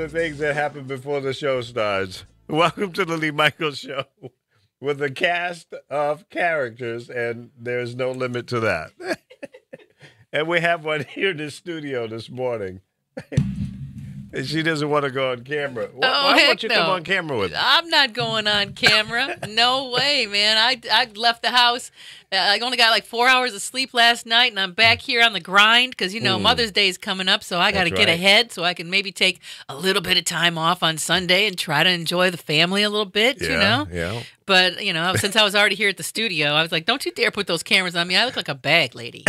the things that happen before the show starts. Welcome to the Lee Michaels Show with a cast of characters, and there's no limit to that. And we have one here in the studio this morning. And she doesn't want to go on camera. Why won't you come on camera with me? I'm not going on camera. No way, man. I left the house. I only got like 4 hours of sleep last night, and I'm back here on the grind because, you know, Mother's Day is coming up, so I got to get ahead so I can maybe take a little bit of time off on Sunday and try to enjoy the family a little bit, you know? Yeah. But, you know, since I was already here at the studio, I was like, don't you dare put those cameras on me. I look like a bag lady.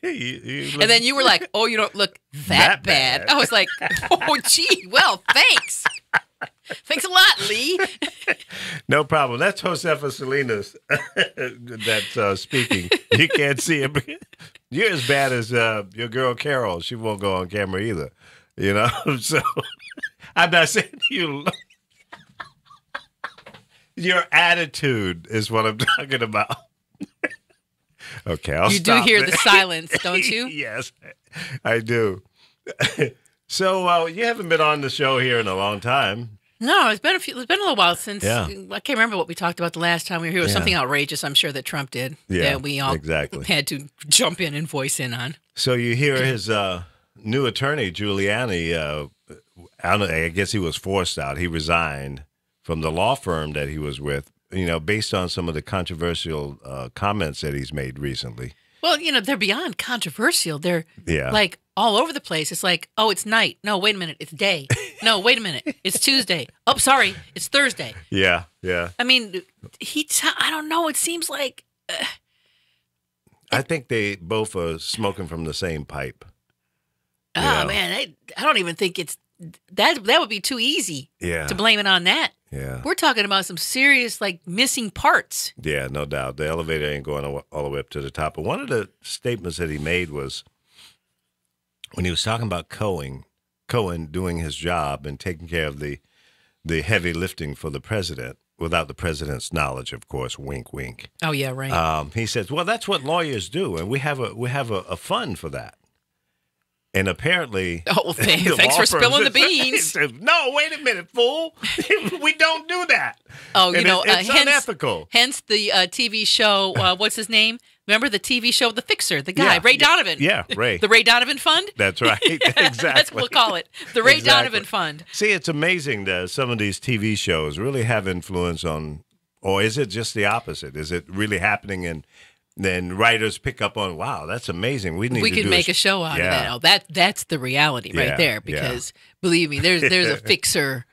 And then you were like, oh, you don't look that bad. I was like, oh, gee, well, thanks. Thanks a lot, Lee. No problem. That's Josefa Salinas that's speaking. You can't see it. You're as bad as your girl Carol. She won't go on camera either. You know? So I'm not saying you. Your attitude is what I'm talking about. Okay, I'll stop. You do hear the silence, don't you? Yes, I do. So you haven't been on the show here in a long time. No, it's been a little while since. Yeah. I can't remember what we talked about the last time we were here. It was something outrageous, I'm sure, that Trump did. Yeah, that we all had to jump in and voice in on. So you hear his new attorney, Giuliani. I guess he was forced out. He resigned from the law firm that he was with, you know, based on some of the controversial comments that he's made recently. Well, you know, they're beyond controversial. They're like all over the place. It's like, oh, it's night. No, wait a minute. It's day. No, wait a minute. It's Tuesday. Oh, sorry. It's Thursday. Yeah. I mean, I don't know. It seems like. I think they both are smoking from the same pipe. Oh, man. I don't even think it's. That would be too easy to blame it on that. Yeah. We're talking about some serious, like, missing parts. Yeah, no doubt. The elevator ain't going all the way up to the top. But one of the statements that he made was when he was talking about Cohen doing his job and taking care of the heavy lifting for the president without the president's knowledge, of course, wink, wink. Oh, yeah, right. He says, well, that's what lawyers do, and we have a fund for that. And apparently, well, thanks for spilling the beans. No, wait a minute, fool. We don't do that. Oh, you know, it's unethical. Hence the TV show. What's his name? Remember the TV show, The Fixer, the guy, Ray Donovan. Yeah, Ray. The Ray Donovan Fund. That's right. Exactly. That's what we'll call it. The Ray Donovan Fund. See, it's amazing that some of these TV shows really have influence on, or is it just the opposite? Is it really happening and then writers pick up on, wow, that's amazing. We could make a show out of that. Oh, that's the reality right there. Because believe me, there's a fixer.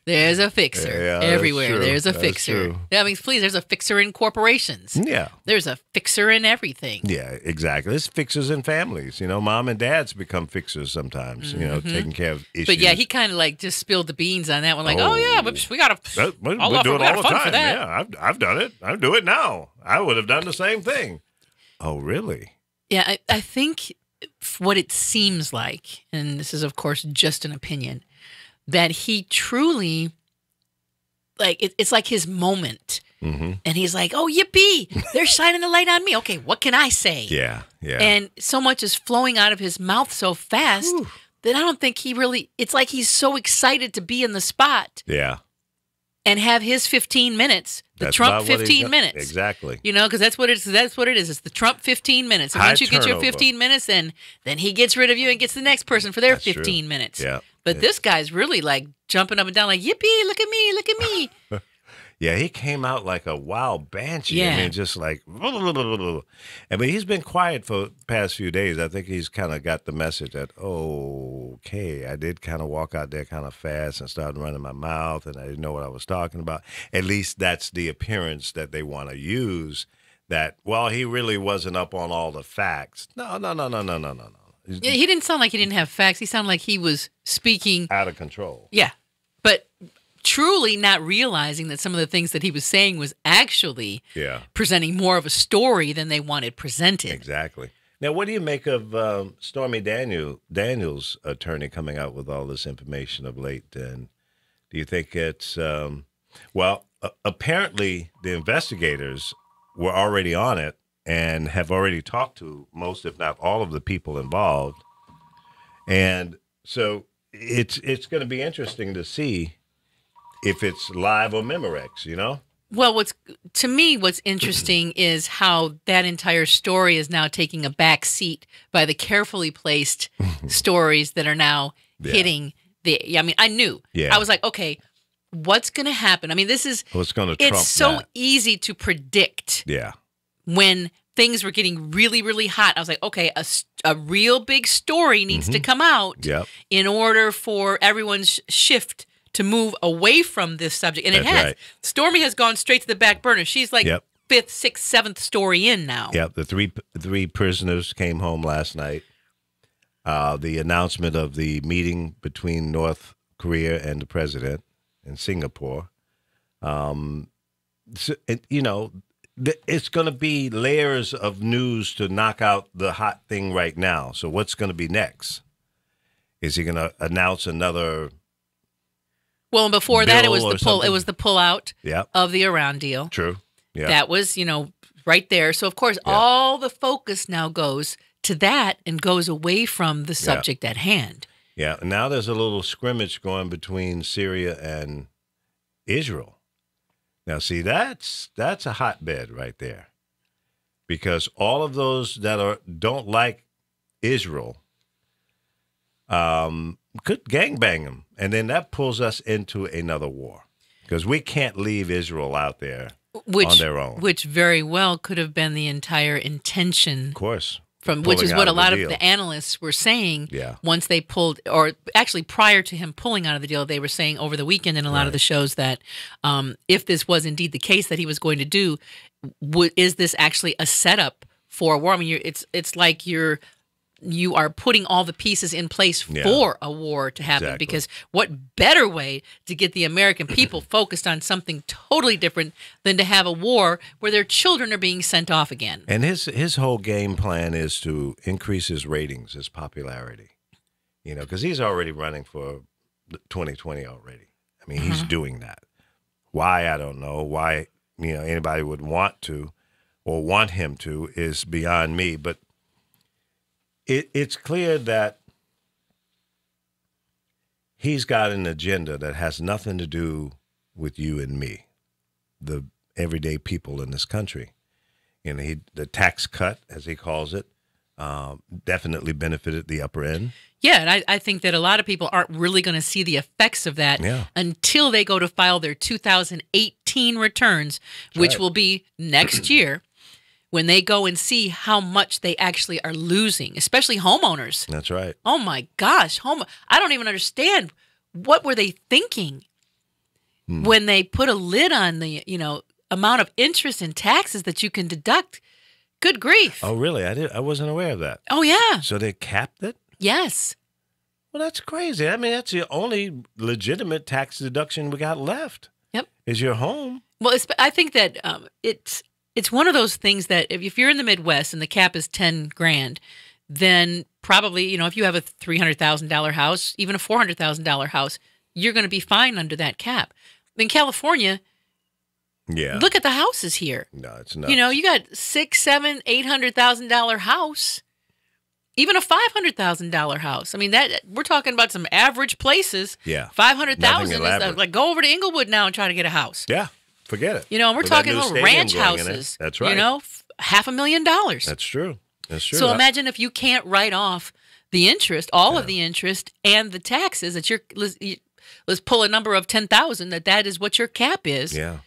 There's a fixer everywhere. There's a fixer. I mean, please, there's a fixer in corporations. Yeah. There's a fixer in everything. Yeah, exactly. There's fixers in families. You know, mom and dads become fixers sometimes, you know, taking care of issues. But yeah, he kind of like just spilled the beans on that one. Like, we got to. We do it all the time. Yeah, I've done it. I do it now. I would have done the same thing. Oh, really? Yeah, I think what it seems like, and this is, of course, just an opinion, that he truly, like, it's like his moment. Mm-hmm. And he's like, oh, yippee, they're shining the light on me. Okay, what can I say? Yeah. And so much is flowing out of his mouth so fast that I don't think he really, it's like he's so excited to be in the spot. Yeah. And have his 15 minutes, the Trump 15 minutes. Exactly. You know, because that's what it is. It's the Trump 15 minutes. And once you get your 15 minutes, then he gets rid of you and gets the next person for their 15 minutes. Yeah. But this guy's really like jumping up and down like, yippee, look at me. Yeah, he came out like a wild banshee. Yeah. I mean, just like, I mean, he's been quiet for the past few days. I think he's kind of got the message that, okay, I did kind of walk out there kind of fast and started running my mouth, and I didn't know what I was talking about. At least that's the appearance that they want to use, that, well, he really wasn't up on all the facts. No. Yeah, he didn't sound like he didn't have facts. He sounded like he was speaking out of control. Yeah, but truly not realizing that some of the things that he was saying was actually presenting more of a story than they wanted presented. Exactly. Now, what do you make of Stormy Daniels' attorney coming out with all this information of late? And do you think it's, apparently the investigators were already on it and have already talked to most, if not all, of the people involved. And so it's going to be interesting to see if it's live or Memorex, you know? Well, what's interesting is how that entire story is now taking a back seat by the carefully placed stories that are now hitting the. I mean, I knew. Yeah. I was like, okay, what's going to happen? I mean, What's going to trump it's so that? easy to predict. Yeah. When things were getting really, really hot, I was like, okay, a real big story needs to come out in order for everyone's shift to move away from this subject. And it has. Right. Stormy has gone straight to the back burner. She's like fifth, sixth, seventh story in now. Yep. The three prisoners came home last night. The announcement of the meeting between North Korea and the president in Singapore. So, you know, it's going to be layers of news to knock out the hot thing right now. So what's going to be next? Is he going to announce another? Well, and before that, it was bill or the pull. It something? was the pullout of the Iran deal. True. Yeah. That was, right there. So of course, all the focus now goes to that and goes away from the subject at hand. Yeah. And now there's a little scrimmage going between Syria and Israel. Now, see, that's a hotbed right there, because all of those that don't like Israel could gangbang them, and then that pulls us into another war, because we can't leave Israel out there on their own. Which very well could have been the entire intention. Of course. Which is what a lot of the analysts were saying once they pulled, or actually prior to him pulling out of the deal, they were saying over the weekend in a lot of the shows that if this was indeed the case that he was going to do, is this actually a setup for a war? I mean, it's like you are putting all the pieces in place for a war to happen, because what better way to get the American people focused on something totally different than to have a war where their children are being sent off again. And his whole game plan is to increase his ratings, his popularity, because he's already running for 2020 already. I mean, he's doing that. Why, I don't know. Why, anybody would want to or want him to is beyond me, but it's clear that he's got an agenda that has nothing to do with you and me, the everyday people in this country. The tax cut, as he calls it, definitely benefited the upper end. Yeah, and I think that a lot of people aren't really going to see the effects of that until they go to file their 2018 returns, which will be next year. When they go and see how much they actually are losing, especially homeowners. That's right. Oh, my gosh. I don't even understand. What were they thinking when they put a lid on the, amount of interest and taxes that you can deduct? Good grief. Oh, really? I wasn't aware of that. Oh, yeah. So they capped it? Yes. Well, that's crazy. I mean, that's the only legitimate tax deduction we got left. Yep. Is your home. Well, I think that it's one of those things that if you're in the Midwest and the cap is $10,000, then probably, if you have a $300,000 house, even a $400,000 house, you're going to be fine under that cap. In California, look at the houses here. No, it's not. You got $600,000, $700,000, $800,000 house, even a $500,000 house. I mean, that we're talking about some average places. Yeah, $500,000 is like go over to Inglewood now and try to get a house. Yeah. Forget it. And we're talking little ranch houses. That's right. $500,000. That's true. That's true. So imagine if you can't write off the interest, all of the interest and the taxes that let's pull a number of 10,000, that is what your cap is. Yeah.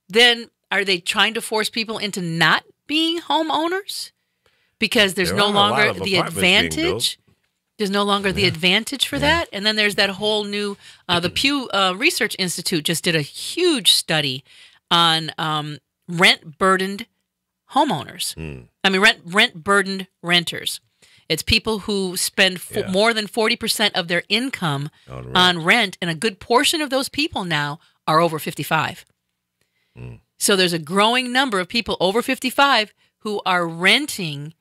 Then are they trying to force people into not being homeowners? Because there's no longer the advantage. There's no longer the advantage for that. And then there's that whole new, the Pew Research Institute just did a huge study on rent-burdened homeowners. I mean, rent-burdened renters. It's people who spend more than 40% of their income on rent, and a good portion of those people now are over 55. So there's a growing number of people over 55 who are renting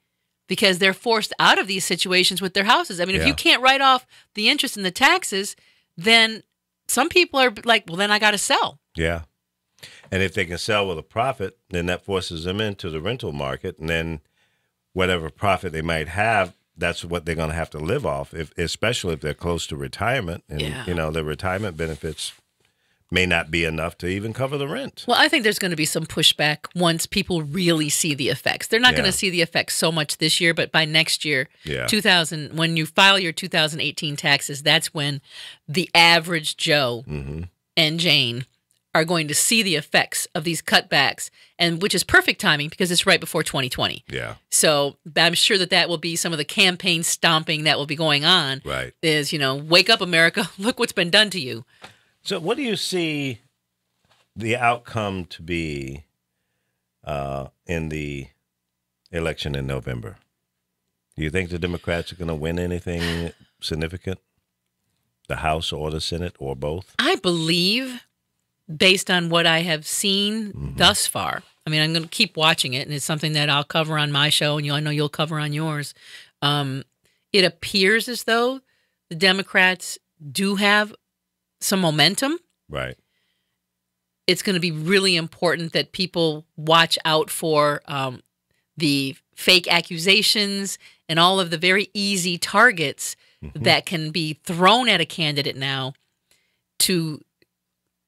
because they're forced out of these situations with their houses. I mean, if you can't write off the interest and the taxes, then some people are like, well, then I got to sell. Yeah. And if they can sell with a profit, then that forces them into the rental market. And then whatever profit they might have that's what they're going to have to live off, especially if they're close to retirement. And, their retirement benefits may not be enough to even cover the rent. Well, I think there's going to be some pushback once people really see the effects. They're not going to see the effects so much this year, but by next year, when you file your 2018 taxes, that's when the average Joe and Jane are going to see the effects of these cutbacks, and which is perfect timing because it's right before 2020. Yeah. So I'm sure that will be some of the campaign stomping that will be going on. Right. Is, wake up, America, look what's been done to you. So what do you see the outcome to be in the election in November? Do you think the Democrats are going to win anything significant? The House or the Senate or both? I believe, based on what I have seen thus far, I mean, I'm going to keep watching it, and it's something that I'll cover on my show, and I know you'll cover on yours. It appears as though the Democrats do have some momentum. Right. It's going to be really important that people watch out for the fake accusations and all of the very easy targets that can be thrown at a candidate now to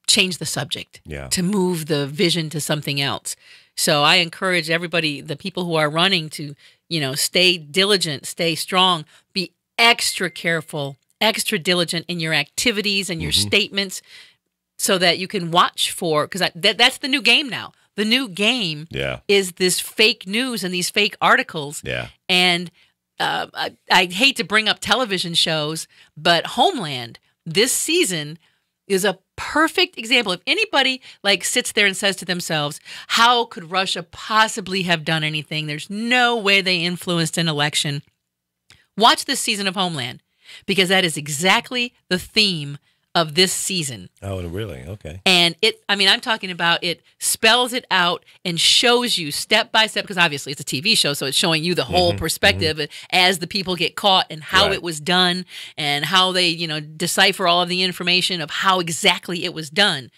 change the subject, to move the vision to something else. So I encourage everybody, the people who are running, to, stay diligent, stay strong, be extra careful, extra diligent in your activities and your statements, so that you can watch for, because that's the new game now. The new game is this fake news and these fake articles. Yeah. And I hate to bring up television shows, but Homeland this season is a perfect example. If anybody sits there and says to themselves, how could Russia possibly have done anything? There's no way they influenced an election. Watch this season of Homeland, because that is exactly the theme of this season. Oh, really? Okay. And I'm talking about, it spells it out and shows you step by step, because obviously it's a TV show, so it's showing you the whole perspective as the people get caught and how it was done and how they, decipher all of the information of how exactly it was done.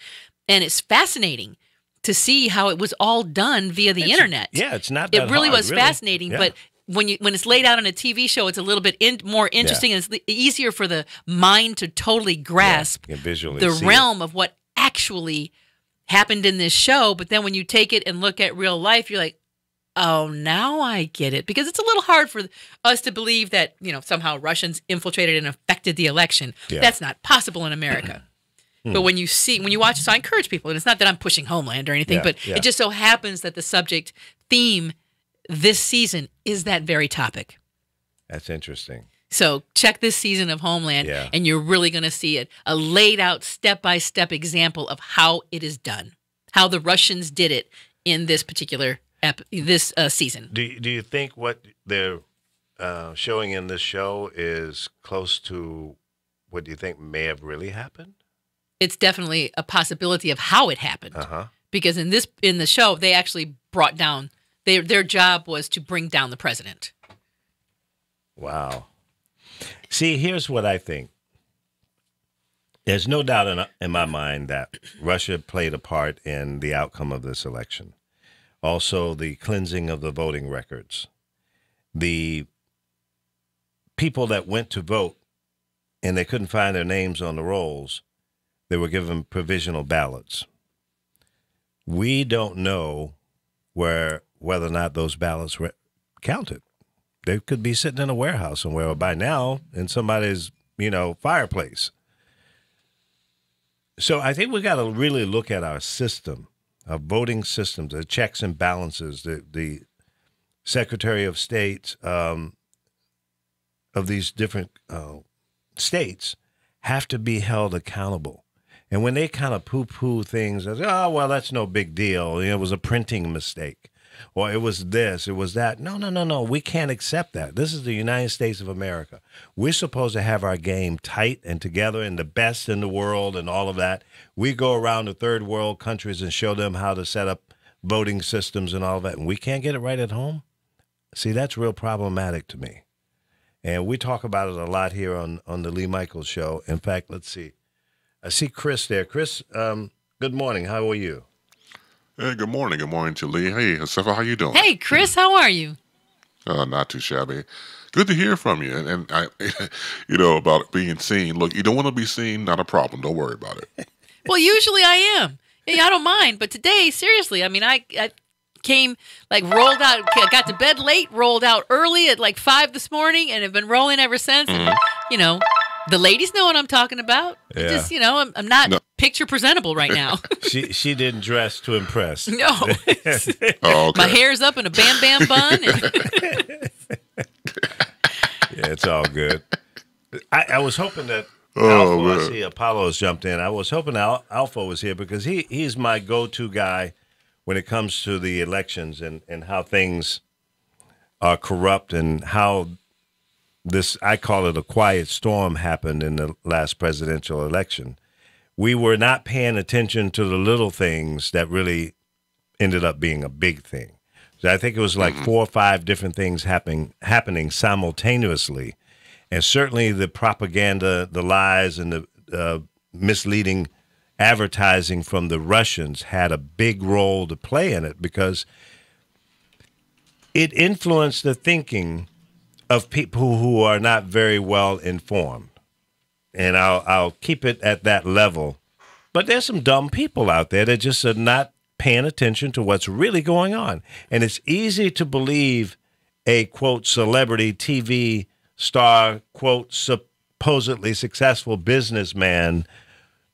And it's fascinating to see how it was all done via the internet. Yeah, it's not that It really hard, was fascinating, but when it's laid out on a TV show, it's a little bit more interesting, and it's easier for the mind to totally grasp the realm of what actually happened in this show. But then when you take it and look at real life, you're like, oh, now I get it. Because it's a little hard for us to believe that, somehow Russians infiltrated and affected the election. Yeah. That's not possible in America. But when you watch, so I encourage people, and it's not that I'm pushing Homeland or anything, but it just so happens that the subject theme this season is that very topic. That's interesting. So check this season of Homeland, and you're really going to see it, a laid out step-by-step example of how it is done, how the Russians did it in this particular season. Do you think what they're showing in this show is close to what do you think may have really happened? It's definitely a possibility of how it happened. Because in the show, they actually brought down, their job was to bring down the president. Wow. See, here's what I think. There's no doubt in my mind that Russia played a part in the outcome of this election. Also, the cleansing of the voting records. The people that went to vote and they couldn't find their names on the rolls, they were given provisional ballots. We don't know whether or not those ballots were counted. They could be sitting in a warehouse somewhere, or by now in somebody's, fireplace. So I think we got to really look at our system, our voting systems, the checks and balances, the Secretary of State of these different states have to be held accountable. And when they kind of poo-poo things as, oh, well, that's no big deal. It was a printing mistake. Or it was this, it was that. No. We can't accept that. This is the United States of America. We're supposed to have our game tight and together and the best in the world and all of that. We go around the third world countries and show them how to set up voting systems and all of that. And we can't get it right at home. See, that's real problematic to me. And we talk about it a lot here on the Lee Michaels Show. In fact, let's see. I see Chris there. Chris, good morning. How are you? Hey, good morning. Good morning to Lee. Hey, Sefa, how you doing? Hey, Chris, how are you? Not too shabby. Good to hear from you. And I, about being seen. Look, you don't want to be seen. Not a problem. Don't worry about it. Well, usually I am. Yeah, I don't mind. But today, seriously, I mean, I came, like, rolled out, got to bed late, rolled out early at like 5 this morning, and have been rolling ever since. And, the ladies know what I'm talking about. Yeah. Just, I'm not picture presentable right now. She didn't dress to impress. No. Oh, okay. My hair's up in a bam bam bun. Yeah, it's all good. I was hoping that Oh, Alpha, I man. see Apollo's jumped in. I was hoping Alpha was here because he's my go-to guy when it comes to the elections and how things are corrupt and how this, I call it a quiet storm, happened in the last presidential election. We were not paying attention to the little things that really ended up being a big thing. So I think it was like 4 or 5 different things happening simultaneously. And certainly the propaganda, the lies, and the misleading advertising from the Russians had a big role to play in it because it influenced the thinking of people who are not very well informed. And I'll keep it at that level. But there's some dumb people out there that just are not paying attention to what's really going on. And it's easy to believe a, quote, celebrity TV star, quote, supposedly successful businessman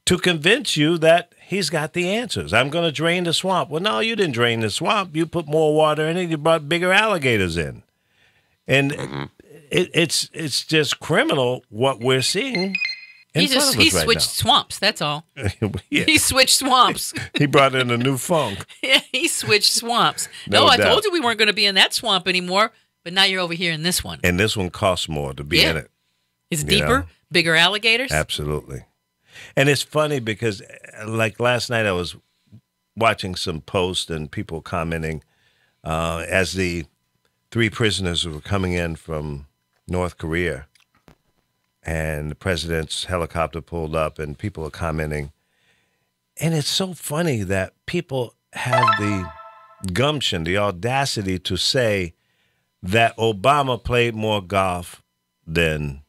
to convince you that he's got the answers. I'm going to drain the swamp. Well, no, you didn't drain the swamp. You put more water in it. You brought bigger alligators in. And it's just criminal what we're seeing. He switched swamps. That's all. Yeah. He switched swamps. He brought in a new funk. Yeah, he switched swamps. No I doubt. told you we weren't going to be in that swamp anymore, but now you're over here in this one. And this one costs more to be in it. It's deeper, know? bigger alligators. Absolutely. And it's funny because, like last night, I was watching some posts and people commenting as the 3 prisoners were coming in from North Korea, and the president's helicopter pulled up, and people are commenting. And it's so funny that people have the gumption, the audacity to say that Obama played more golf than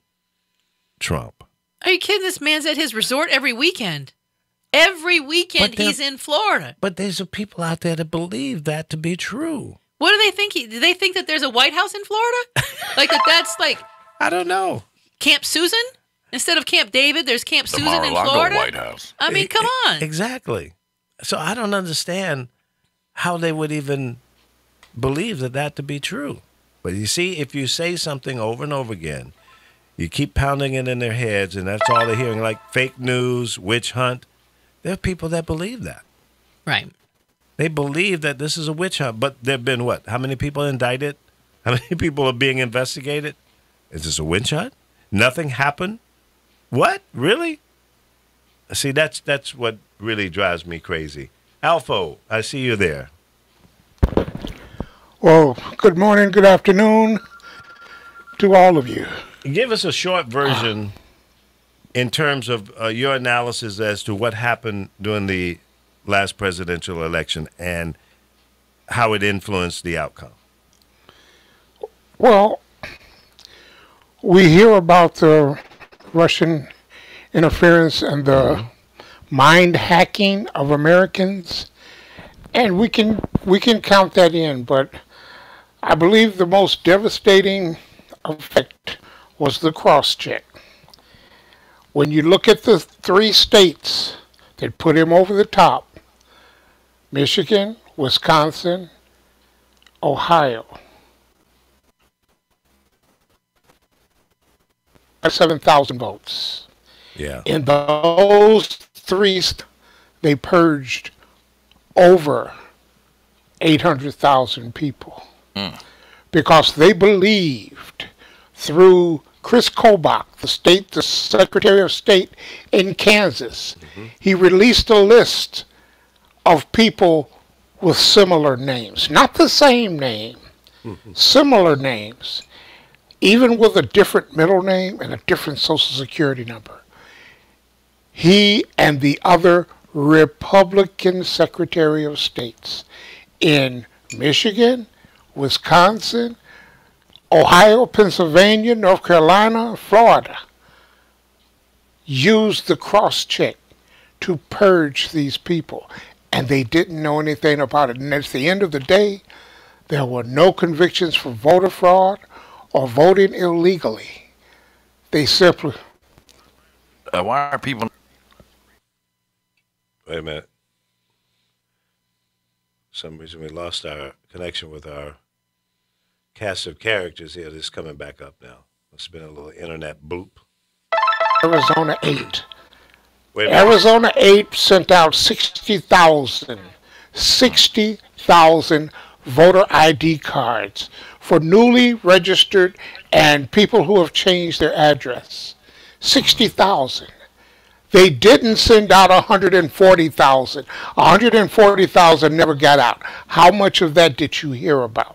Trump. Are you kidding? This man's at his resort every weekend. Every weekend he's in Florida. But there's people out there that believe that to be true. What do they think? Do they think that there's a White House in Florida? Like that's like I don't know. Camp Susan? Instead of Camp David, there's Camp The Susan in Mar-a-Lago Florida? White House. I mean, come on. Exactly. So I don't understand how they would even believe that to be true. But you see, if you say something over and over again, you keep pounding it in their heads, and that's all they're hearing, like fake news, witch hunt. There are people that believe that. Right. They believe that this is a witch hunt. But there have been what? How many people indicted? How many people are being investigated? Is this a witch hunt? Nothing happened? What? Really? See, that's what really drives me crazy. Alpho, I see you there. Well, good morning, good afternoon to all of you. Give us a short version in terms of your analysis as to what happened during the last presidential election and how it influenced the outcome. Well, we hear about the Russian interference and the mind hacking of Americans, and we can count that in, but I believe the most devastating effect was the cross-check. When you look at the 3 states that put him over the top, Michigan, Wisconsin, Ohio, 7,000 votes. Yeah. In those 3, they purged over 800,000 people because they believed through Chris Kobach, the Secretary of State in Kansas, he released a list of people with similar names, not the same name, similar names, even with a different middle name and a different social security number. He and the other Republican Secretary of States in Michigan, Wisconsin, Ohio, Pennsylvania, North Carolina, Florida used the cross-check to purge these people, and they didn't know anything about it. And at the end of the day, there were no convictions for voter fraud or voting illegally. They simply... Why are people... Wait a minute. For some reason we lost our connection with our cast of characters here. This is coming back up now. Must have been a little internet boop. Arizona 8. Wait a minute. Arizona 8 sent out 60,000 voter ID cards for newly registered and people who have changed their address. 60,000. They didn't send out 140,000. 140,000 never got out. How much of that did you hear about?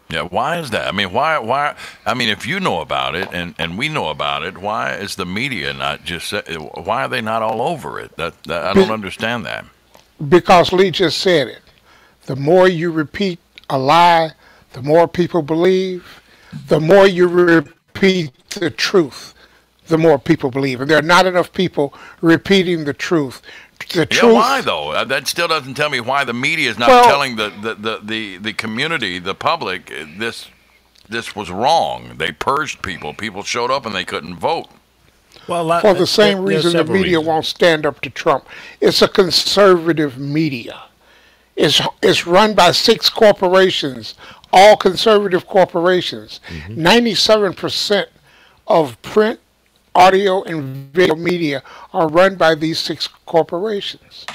Yeah, why is that? I mean, why? I mean, if you know about it and we know about it, why is the media not just? Why are they not all over it? That I don't understand that. Because Lee just said it. The more you repeat a lie, the more people believe. The more you repeat the truth, the more people believe. And there are not enough people repeating the truth. The truth. Why though? That still doesn't tell me why the media is not telling the community, the public, this was wrong. They purged people. People showed up and they couldn't vote. Well, for the same reason the media won't stand up to Trump. It's a conservative media. It's run by 6 corporations, all conservative corporations. 97% of print, audio, and video media are run by these 6 corporations.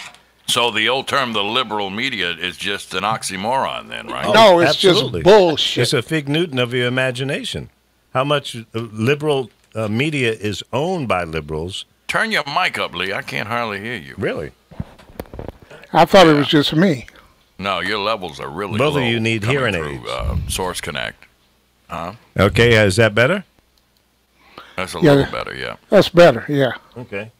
So the old term, the liberal media, is just an oxymoron then, right? No, it's just bullshit. It's a fig Newton of your imagination. How much liberal media is owned by liberals? Turn your mic up, Lee. I can't hardly hear you. Really? I thought it was just me. No, your levels are really low. Both of you need hearing aids. Source Connect. Okay, is that better? That's a little better, yeah. That's better, yeah. Okay.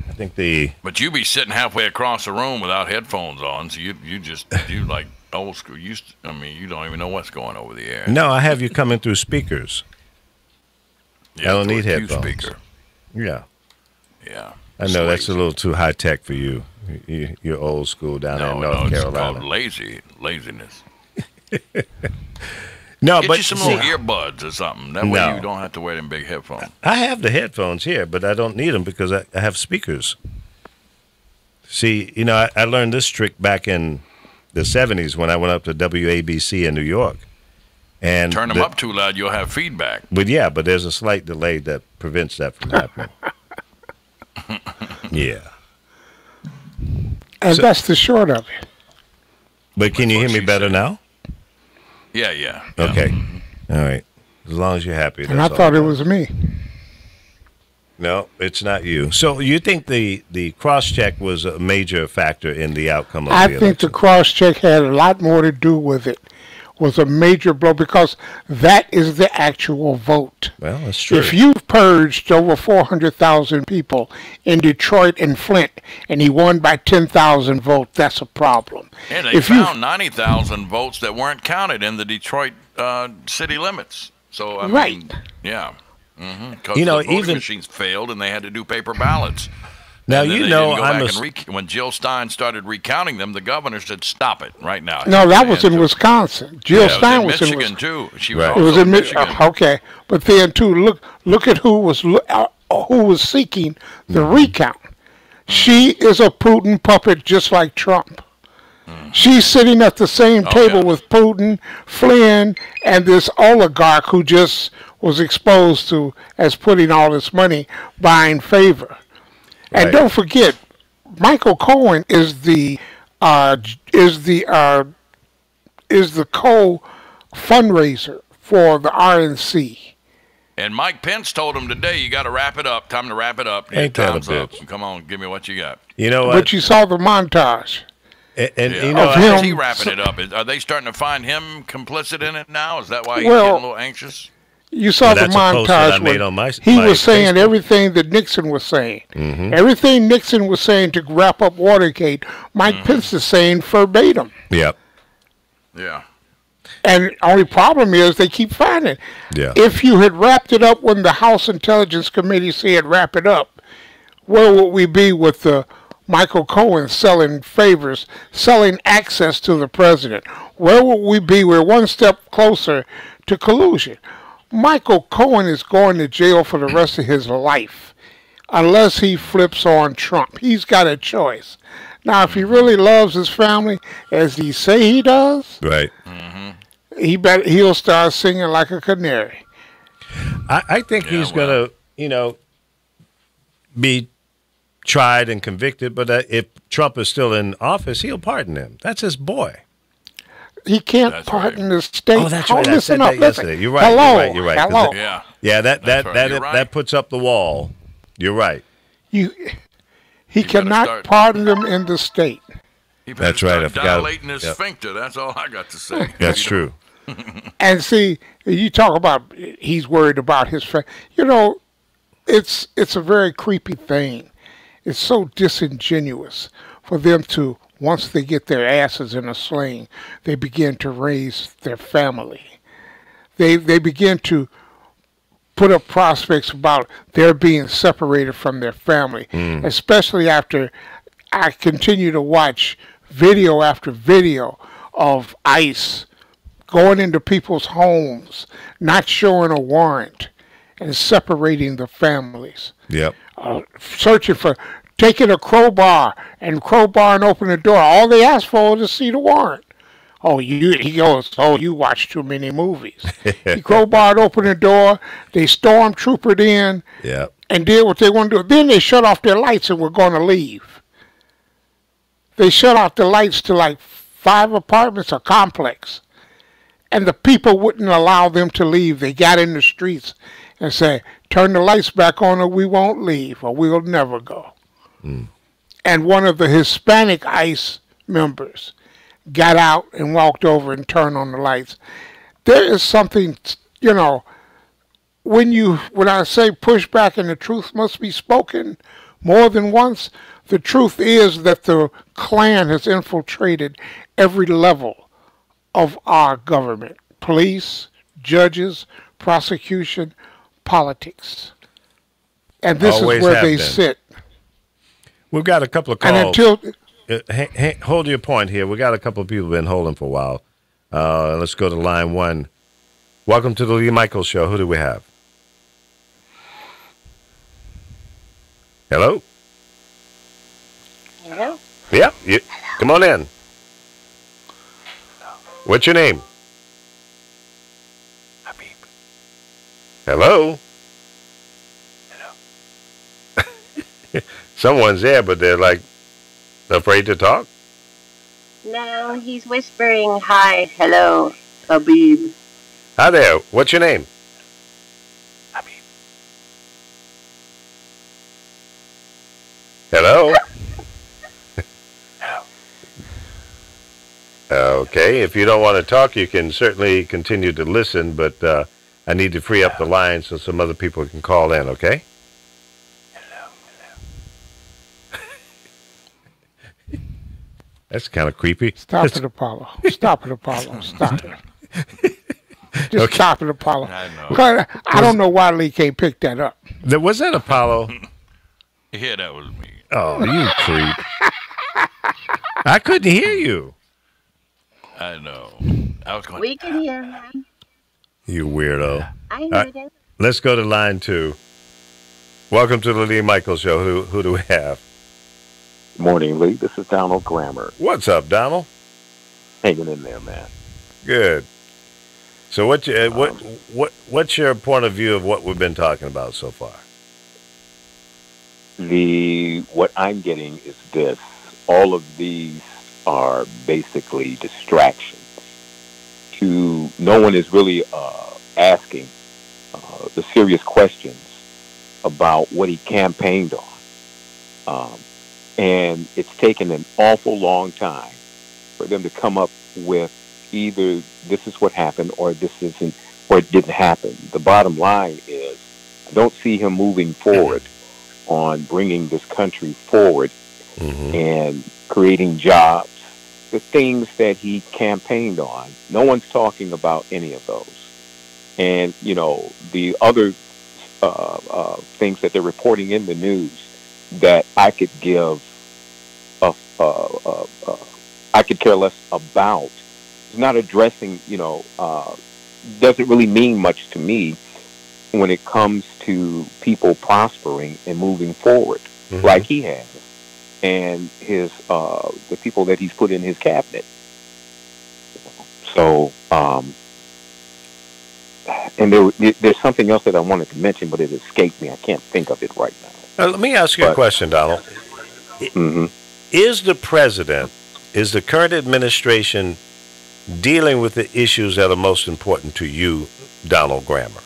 I think But you be sitting halfway across the room without headphones on, so you like old school. You don't even know what's going over the air. No, I have you coming through speakers. Yeah, I don't need headphones. Speaker. Yeah. Yeah. I know that's a little too high tech for you. You're old school down in North Carolina. It's called laziness. No, Get you some little earbuds or something. That way you don't have to wear them big headphones. I have the headphones here, but I don't need them because I have speakers. See, I learned this trick back in the 70s when I went up to WABC in New York. And turn them up too loud, you'll have feedback. But there's a slight delay that prevents that from happening. Yeah. And that's the short of it. But can you hear me better now? Yeah. Okay. All right. As long as you're happy. And I thought it was me. No, it's not you. So you think the cross-check was a major factor in the outcome of the election? I think the cross-check had a lot more to do with it. Was a major blow because that is the actual vote. Well, that's true. If you've purged over 400,000 people in Detroit and Flint and he won by 10,000 votes, that's a problem. And they found 90,000 votes that weren't counted in the Detroit city limits. So, I mean, yeah. Because the voting machines failed and they had to do paper ballots. Now, when Jill Stein started recounting them, the governor said, "Stop it right now." No, that was in Wisconsin. Jill Stein was in Michigan too. She was it was in Michigan. Okay, but then too, look at who was seeking the recount. She is a Putin puppet, just like Trump. She's sitting at the same table with Putin, Flynn, and this oligarch who just was exposed to as putting all this money buying favor. And don't forget, Michael Cohen is the co-fundraiser for the RNC. And Mike Pence told him today, "You got to wrap it up. Time to wrap it up. Ain't that a Time's up. Come on, give me what you got." You know what? But you saw the montage. And is he wrapping it up? Are they starting to find him complicit in it now? Is that why he's getting a little anxious? You saw the montage where he was saying everything that Nixon was saying. Everything Nixon was saying to wrap up Watergate, Mike Pence is saying verbatim. Yep. Yeah. And only problem is they keep finding it. Yeah. If you had wrapped it up when the House Intelligence Committee said wrap it up, where would we be with the Michael Cohen selling favors, selling access to the president? Where would we be? We're one step closer to collusion. Michael Cohen is going to jail for the rest of his life unless he flips on Trump. He's got a choice. Now, if he really loves his family, as he say he does, right, he'll start singing like a canary. I think he's going to, be tried and convicted, but if Trump is still in office, he'll pardon him. That's his boy. He can't pardon the state. Oh, that's right. Listen I said up, that listen. yesterday. You're right. Hello. You're right. Hello. Yeah, that puts up the wall. You're right. He cannot pardon them in the state. That's right. I forgot. Dilating his sphincter. That's all I got to say. That's true. And see, you talk about he's worried about his family. It's a very creepy thing. It's so disingenuous for them to, once they get their asses in a sling, they begin to raise their family. They begin to put up prospects about their being separated from their family, especially after I continue to watch video after video of ICE going into people's homes, not showing a warrant, and separating the families. Yep. Searching for, taking a crowbar and open the door. All they ask for is to see the warrant. He goes, you watch too many movies. He crowbarred open the door. They stormtroopered in and did what they want to do. Then they shut off their lights and were going to leave. They shut off the lights to like 5 apartments, a complex. And the people wouldn't allow them to leave. They got in the streets and said, turn the lights back on or we won't leave or we'll never go. And one of the Hispanic ICE members got out and walked over and turned on the lights. There is something, when I say push back and the truth must be spoken more than once, the truth is that the Klan has infiltrated every level of our government. Police, judges, prosecution, politics. And this Always is where they been. sit. We've got a couple of calls. And until hold your point here. We got a couple of people been holding for a while. Let's go to line 1. Welcome to the Lee Michaels Show. Who do we have? Hello? Hello? Yeah. Come on in. What's your name? Habib. Hello? Hello. Someone's there, but they're like afraid to talk? No, he's whispering, hi, hello, Habib. Hi there. What's your name? Habib. Hello? Hello. Okay, if you don't want to talk, you can certainly continue to listen, but I need to free up the line so some other people can call in, okay? That's kind of creepy. Stop it, Apollo. Stop it, Apollo. Stop it. Just stop it, Apollo. I know. I don't know why Lee can't pick that up. Was that Apollo? Yeah, that was me. Oh, you creep. I couldn't hear you. I know. I was going, We can hear him. You weirdo. I heard him. Let's go to line 2. Welcome to the Lee Michaels Show. Who do we have? Morning, Lee. This is Donald Grammer. What's up, Donald? Hanging in there, man. Good. So what's your point of view of what we've been talking about so far? What I'm getting is this. All of these are basically distractions. No one is really asking the serious questions about what he campaigned on. And it's taken an awful long time for them to come up with either this is what happened or this isn't, or it didn't happen. The bottom line is I don't see him moving forward on bringing this country forward and creating jobs the things that he campaigned on, no one's talking about any of those. And, you know, the other things that they're reporting in the news that I could give I could care less about. It's not addressing, you know, doesn't really mean much to me when it comes to people prospering and moving forward, like he has, and his the people that he's put in his cabinet. So, and there's something else that I wanted to mention, but it escaped me. I can't think of it right now. Let me ask you a question, Donald. Is the current administration dealing with the issues that are most important to you, Donald Grammer?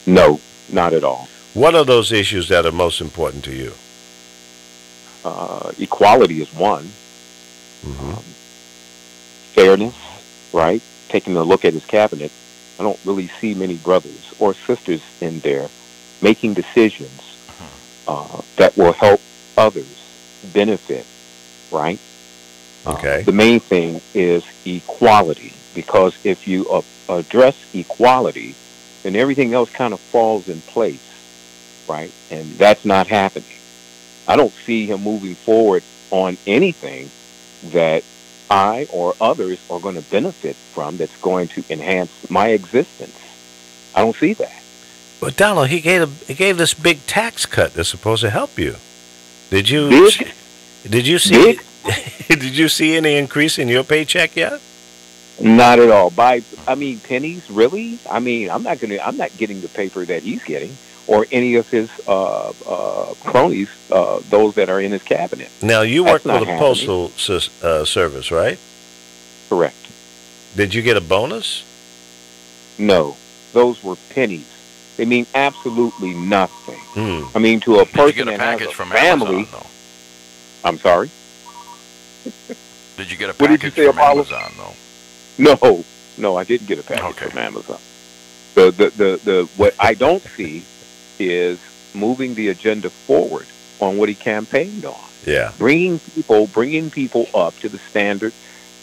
No, not at all. What are those issues that are most important to you? Equality is one. Fairness, right? Taking a look at his cabinet, I don't really see many brothers or sisters in there making decisions that will help others benefit, right? Okay. The main thing is equality, because if you address equality, then everything else kind of falls in place, right? And that's not happening. I don't see him moving forward on anything that I or others are going to benefit from that's going to enhance my existence. I don't see that. But Donald, he gave this big tax cut that's supposed to help you. Did you see did you see any increase in your paycheck yet? Not at all. Pennies, really? I mean, I'm not getting the paper that he's getting, or any of his cronies, those that are in his cabinet. Now, you work for the Postal Service, right? Correct. Did you get a bonus? No. Those were pennies. They mean absolutely nothing. I mean, to a person that has a family... Amazon, I'm sorry? Did you get a package from Amazon, though? No, I didn't get a package from Amazon. The what I don't see is moving the agenda forward on what he campaigned on. Yeah, bringing people up to the standard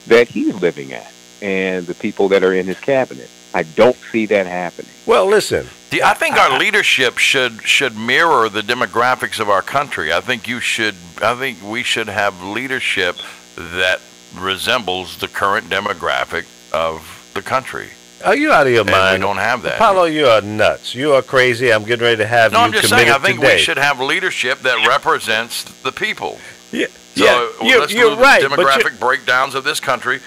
that he's living at, and the people that are in his cabinet. I don't see that happening. Well, listen. I think our leadership should mirror the demographics of our country. I think we should have leadership that resembles the current demographic of the country. Are you out of your mind? We don't have that. Apollo, you are nuts. You are crazy. I'm getting ready to have you committed today. I'm just saying, I think we should have leadership that represents the people. Yeah, let's you're move right. The demographic breakdowns of this country.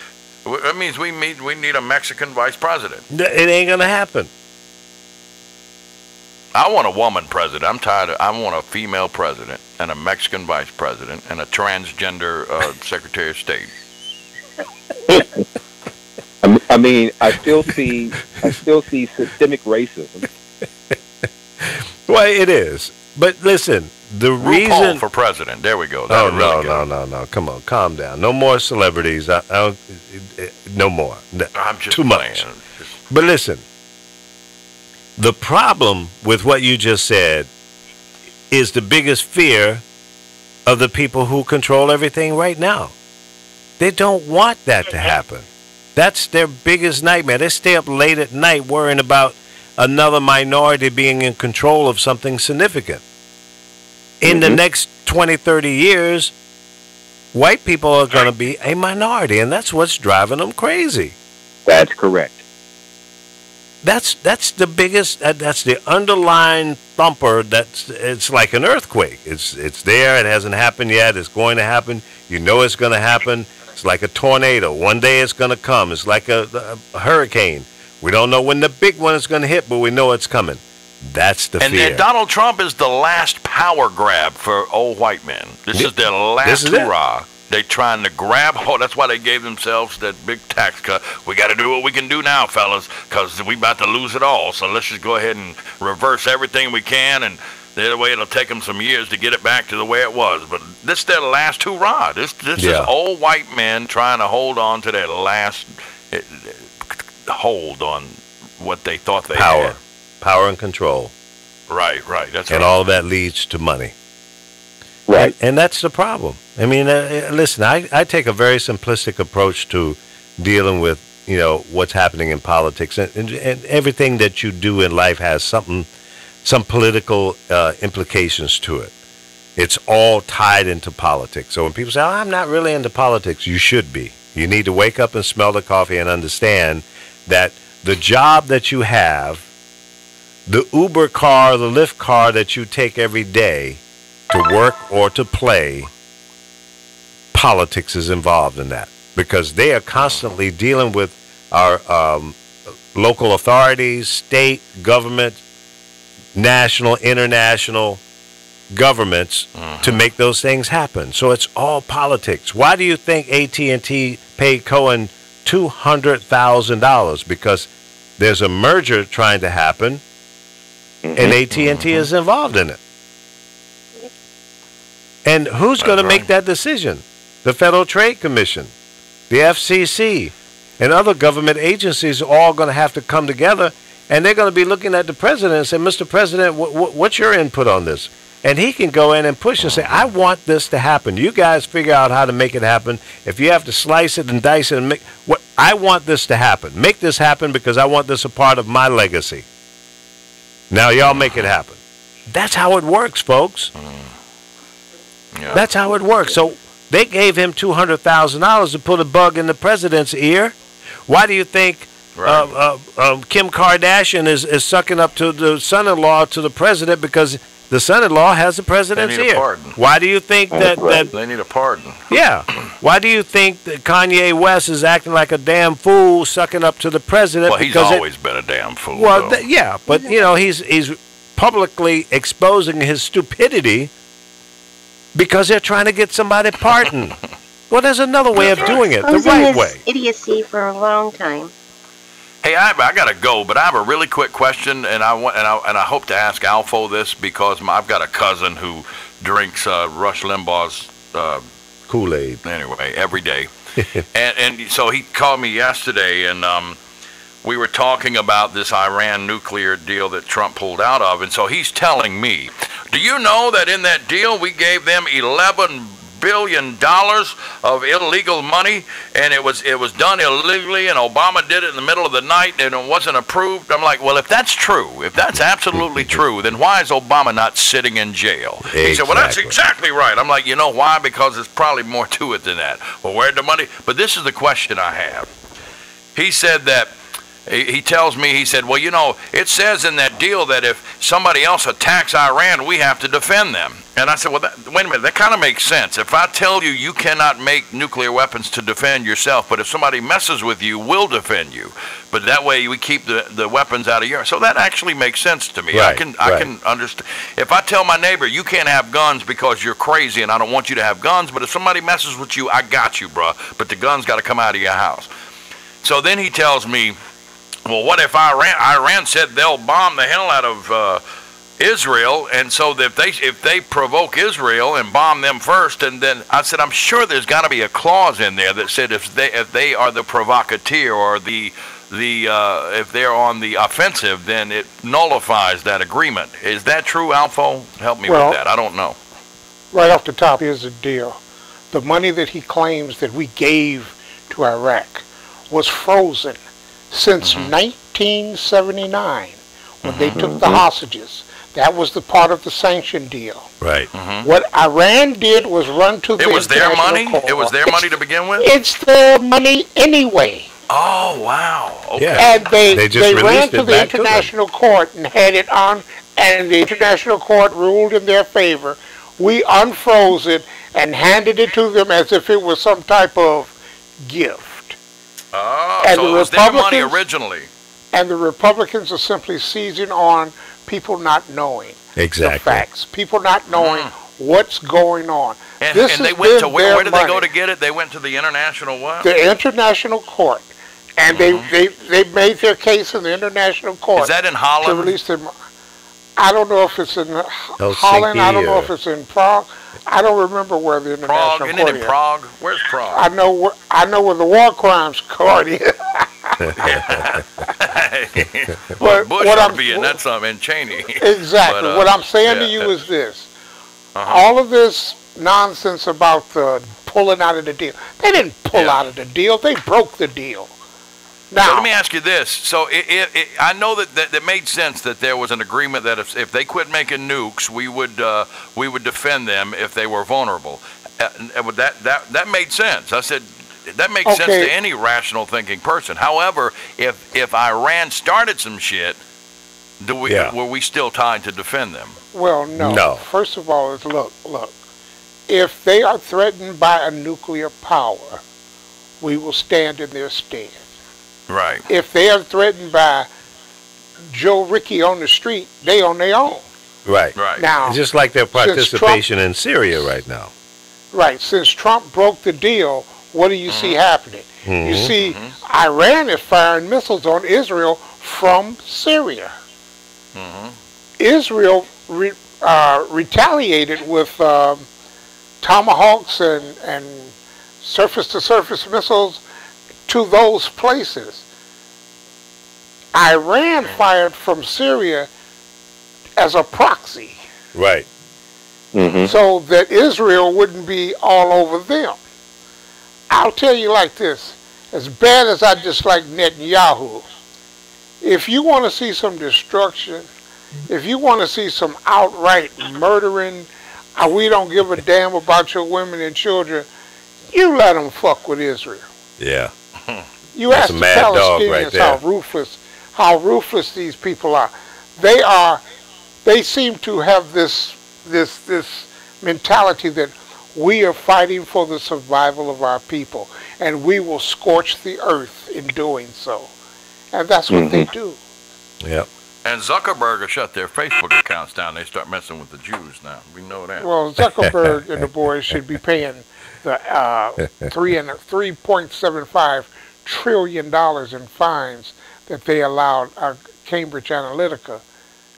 That means we need a Mexican vice president. It ain't gonna happen. I want a woman president. I'm tired. I want a female president and a Mexican vice president and a transgender Secretary of State. I mean, I still see systemic racism. Well, it is. But listen, the reason RuPaul for president. There we go. No. Come on, calm down. No more celebrities. No more. I'm just too much. Playing. But listen, the problem with what you just said is the biggest fear of the people who control everything right now. They don't want that to happen. That's their biggest nightmare. They stay up late at night worrying about another minority being in control of something significant. In the next 20, 30 years, white people are going to be a minority, and that's what's driving them crazy. That's correct. That's the biggest. That's the underlying thumper. It's like an earthquake. It's there. It hasn't happened yet. It's going to happen. You know it's going to happen. It's like a tornado. One day it's going to come. It's like a hurricane. We don't know when the big one is going to hit, but we know it's coming. That's the fear. And Donald Trump is the last power grab for old white men. This is their last hurrah. They're trying to grab. That's why they gave themselves that big tax cut. We got to do what we can do now, fellas, because we about to lose it all. So let's just go ahead and reverse everything we can, and the other way it'll take them some years to get it back to the way it was. But this is their last hurrah. This is old white men trying to hold on to their last hold on what they thought they had. Power and control. Right. That's and right. all of that leads to money. Right. And that's the problem. I mean, listen, I take a very simplistic approach to dealing with, what's happening in politics. And everything that you do in life has some political implications to it. It's all tied into politics. So when people say, I'm not really into politics, you should be. You need to wake up and smell the coffee and understand that the job that you have, the Uber car, the Lyft car that you take every day to work or to play, politics is involved in that because they are constantly dealing with our local authorities, state, government, national, international governments to make those things happen. So it's all politics. Why do you think AT&T paid Cohen $200,000? Because there's a merger trying to happen, and AT&T is involved in it. And who's going to make that decision? The Federal Trade Commission, the FCC, and other government agencies are all going to have to come together, and they're going to be looking at the president and say, Mr. President, what's your input on this? And he can go in and push and say, I want this to happen. You guys figure out how to make it happen. If you have to slice it and dice it and make I want this to happen. Make this happen because I want this a part of my legacy. Now y'all make it happen. That's how it works, folks. Yeah. That's how it works. So they gave him $200,000 to put a bug in the president's ear. Why do you think Kim Kardashian is sucking up to the son-in-law to the president? Because the son-in-law has the president's ear. Why do you think that they need a pardon? Yeah. Why do you think that Kanye West is acting like a damn fool, sucking up to the president? Well, he's always been a damn fool. Well, but he's publicly exposing his stupidity because they're trying to get somebody pardoned. Well, there's another way of doing it, the right way. Idiocy for a long time. Hey, I got to go, but I have a really quick question, and I hope to ask Alfo this because I've got a cousin who drinks Rush Limbaugh's Kool-Aid. Anyway, every day, and so he called me yesterday, and we were talking about this Iran nuclear deal that Trump pulled out of, and so he's telling me, do you know that in that deal we gave them $11 billion of illegal money, and it was done illegally, and Obama did it in the middle of the night, and it wasn't approved? I'm like, well, if that's true, if that's absolutely true, then why is Obama not sitting in jail? Exactly. He said, well, that's exactly right. I'm like, you know why? Because there's probably more to it than that. Well, where'd the money? But this is the question I have. He said that, he tells me, he said, well, it says in that deal that if somebody else attacks Iran, we have to defend them. And I said, well, wait a minute, that kind of makes sense. If I tell you you cannot make nuclear weapons to defend yourself, but if somebody messes with you, we'll defend you. But that way we keep the weapons out of Europe. So that actually makes sense to me. Right, I can understand. If I tell my neighbor, you can't have guns because you're crazy and I don't want you to have guns, but if somebody messes with you, I got you, bruh. But the gun's got to come out of your house. So then he tells me, well, what if Iran said they'll bomb the hell out of Israel, and so that if they provoke Israel and bomb them first, and then I said, I'm sure there's got to be a clause in there that said if they are the provocateur or if they're on the offensive, then it nullifies that agreement. Is that true, Alfo? Help me with that. I don't know. Right off the top, here's the deal. The money that he claims that we gave to Iraq was frozen since 1979 when they took the hostages. That was the part of the sanction deal. Right. What Iran did was run to the It was their money? court. It was their money to begin with? It's their money anyway. Oh, wow. Okay. Yeah. And they ran to the back to international court and had it on, and the international court ruled in their favor. We unfroze it and handed it to them as if it was some type of gift. Oh, so it was their money originally. And the Republicans are simply seizing on people not knowing the facts, people not knowing what's going on. And they went to where did they go to get it? They went to the international what? The international court. And they made their case in the international court. Is that in Holland? To release them. I don't know if it's in Holland. I don't know if it's in Prague. I don't remember where the international court is. Isn't it in Prague? Where's Prague? I know where the war crimes court is. But Bush ought to be in that something, and Cheney. Exactly. What I'm saying to you is this. All of this nonsense about pulling out of the deal. They didn't pull out of the deal. They broke the deal. Now, so let me ask you this. So I know that made sense that there was an agreement that if they quit making nukes, we would defend them if they were vulnerable. That made sense. I said that makes sense to any rational thinking person. However, if Iran started some shit, were we still tied to defend them? Well, no. First of all, look. If they are threatened by a nuclear power, we will stand in their stead. Right. If they are threatened by Joe Ricky on the street, they on their own. Right. Now, it's just like their participation in Syria right now. Right. Since Trump broke the deal, what do you see happening? You see Iran is firing missiles on Israel from Syria. Israel retaliated with tomahawks and surface-to-surface missiles to those places. Iran fired from Syria as a proxy. Right. So that Israel wouldn't be all over them. I'll tell you like this. As bad as I dislike Netanyahu, if you want to see some destruction, if you want to see some outright murdering, we don't give a damn about your women and children, you let them fuck with Israel. Yeah. You ask the Palestinians how ruthless these people are. They seem to have this mentality that we are fighting for the survival of our people, and we will scorch the earth in doing so. And that's what they do. Yep. And Zuckerberg has shut their Facebook accounts down. They start messing with the Jews now. We know that. Well, Zuckerberg and the boys should be paying the $3.75 trillion in fines that they allowed Cambridge Analytica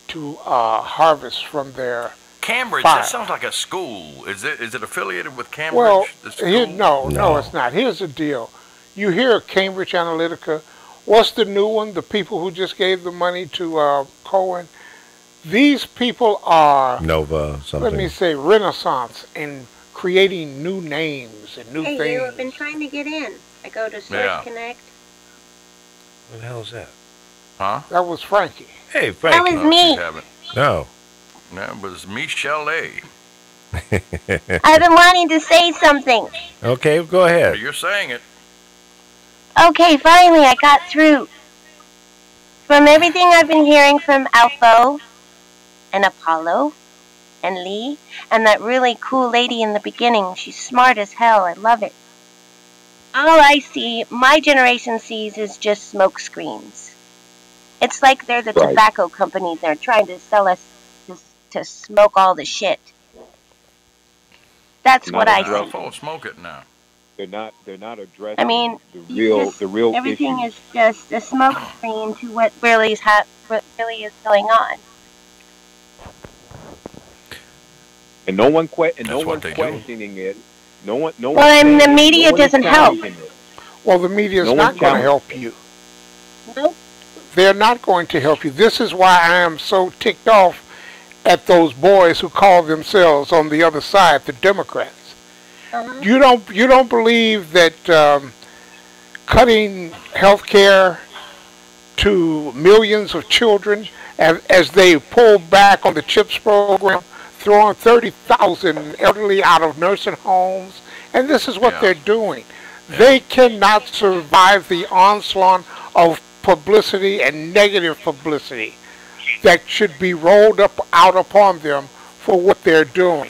to harvest from their Cambridge. file. That sounds like a school. Is it affiliated with Cambridge? Well, the school? no, it's not. Here's the deal. You hear Cambridge Analytica. What's the new one? The people who just gave the money to Cohen. These people are Nova something. Let me say Renaissance in creating new names and new things. Hey, you've been trying to get in. I go to Search Connect. What the hell is that? Huh? That was Frankie. Hey, Frankie. That was me. No. That was Michelle A. I've been wanting to say something. Okay, go ahead. You're saying it. Okay, finally I got through. From everything I've been hearing from Alpha and Apollo and Lee and that really cool lady in the beginning, she's smart as hell. I love it. All I see, my generation sees, is just smoke screens. It's like they're the tobacco companies. They're trying to sell us to smoke all the shit. That's what I see. Smoke it now. They're not addressing the real everything issue. is just a smoke screen to what really is going on. And no one questioning it. No one. Well, and the media doesn't help. Well, the media is not going to help you. Nope. They're not going to help you. This is why I am so ticked off at those boys who call themselves on the other side, the Democrats. You don't believe that cutting health care to millions of children as they pull back on the CHIPS program, throwing 30,000 elderly out of nursing homes, and this is what they're doing. They cannot survive the onslaught of publicity and negative publicity that should be rolled out upon them for what they're doing.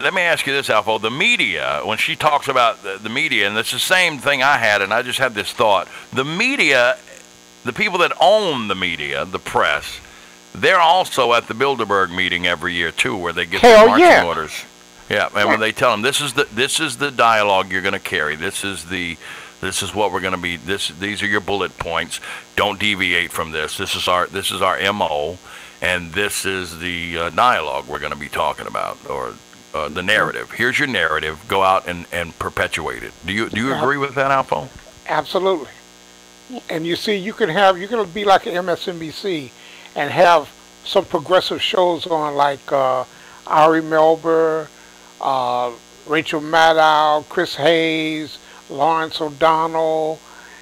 Let me ask you this, Alpha. The media, when she talks about the media, and it's the same thing I had, and I just had this thought. The media, the people that own the media, the press, they're also at the Bilderberg meeting every year too, where they get their marching orders. Yeah, and when they tell them this is the dialogue you're going to carry. This is what we're going to be. These are your bullet points. Don't deviate from this. This is our MO, and this is the dialogue we're going to be talking about, or the narrative. Here's your narrative. Go out and perpetuate it. Do you agree with that, Alpha? Absolutely. And you see, you can be like an MSNBC and have some progressive shows on, like Ari Melber, Rachel Maddow, Chris Hayes, Lawrence O'Donnell.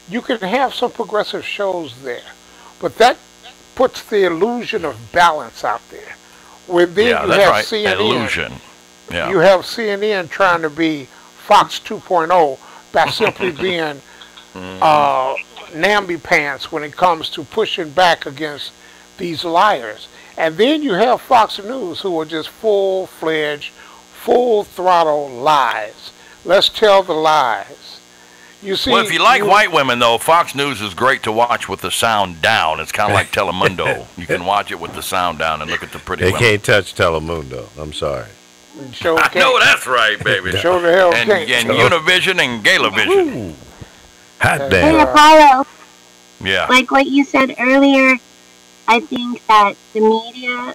You can have some progressive shows there, but that puts the illusion of balance out there. When then Yeah, you that's have right. CNN, Illusion. Yeah. you have CNN trying to be Fox 2.0 by simply being namby pants when it comes to pushing back against these liars. And then you have Fox News who are just full-fledged, full-throttle lies. Let's tell the lies. You see, Well, if you like white women, though, Fox News is great to watch with the sound down. It's kind of like Telemundo. You can watch it with the sound down and look at the pretty They women. can't touch Telemundo. I'm sorry. show I know that's right, baby. Show the hell And can't. Univision and Galavision. Hot Hey, damn. Apollo, Yeah. like what you said earlier, I think that the media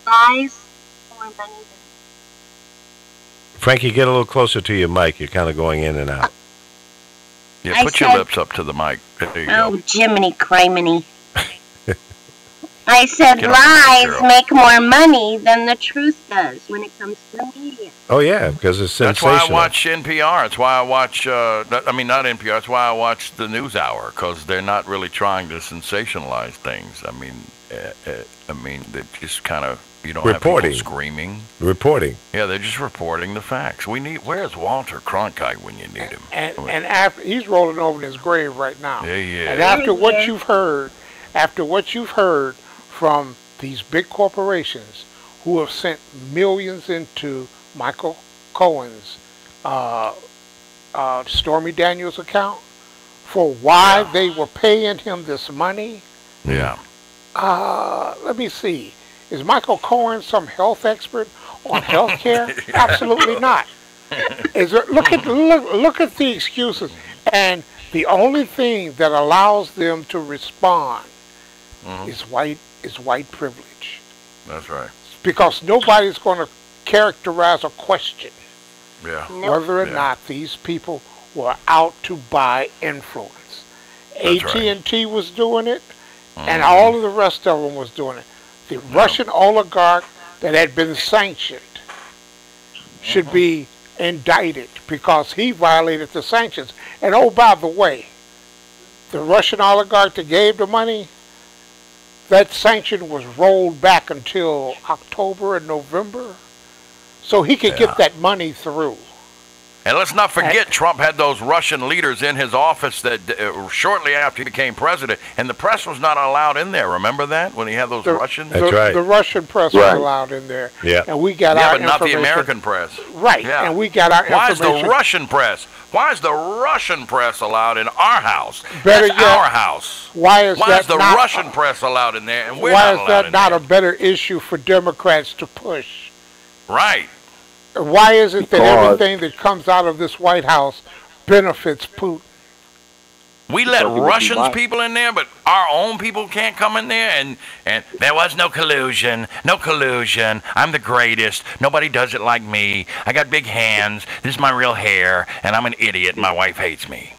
buys more money than. Frankie, get a little closer to your mic. You're kind of going in and out. Yeah, I put your said- lips up to the mic. There you Oh, go. Jiminy Criminy. I said Get off the mic, lies girl. make more money than the truth does when it comes to the media. Oh, yeah, because it's That's why sensational. I watch NPR. It's why I watch, I mean, not NPR. It's why I watch the NewsHour, because they're not really trying to sensationalize things. I mean, they're just kind of, you don't Reporting. have people screaming. Reporting. Yeah, they're just reporting the facts. Where's Walter Cronkite when you need him? And after he's rolling over in his grave right now. Yeah, yeah. And after what you've heard, from these big corporations who have sent millions into Michael Cohen's Stormy Daniels account for why they were paying him this money. Yeah. Let me see. Is Michael Cohen some health expert on health care? Absolutely not. Look at the excuses. And the only thing that allows them to respond is white privilege. That's right. Because nobody's going to characterize a question Yeah. whether or Yeah. not these people were out to buy influence. That's right. AT&T was doing it, and all of the rest of them was doing it. The Russian oligarch that had been sanctioned should be indicted because he violated the sanctions. And oh, by the way, the Russian oligarch that gave the money, that sanction was rolled back until October and November, so he could get that money through. And let's not forget, Trump had those Russian leaders in his office that shortly after he became president, and the press was not allowed in there. Remember that when he had those Russians? That's right. The Russian press was allowed in there. Yeah. And we got Yeah, our but not the information. American press. Right. Yeah. And we got our Why is information. the Russian press? Why is the Russian press allowed in our house? Better That's yet, our house. Why is Why that is the not, Russian press allowed in there and we're Why not is allowed that in not there? a better issue for Democrats to push? Right. Why is it that Because- everything that comes out of this White House benefits Putin? We let Because it would be Russians my- people in there, but our own people can't come in there. And there was no collusion. No collusion. I'm the greatest. Nobody does it like me. I got big hands. This is my real hair. And I'm an idiot. And my wife hates me.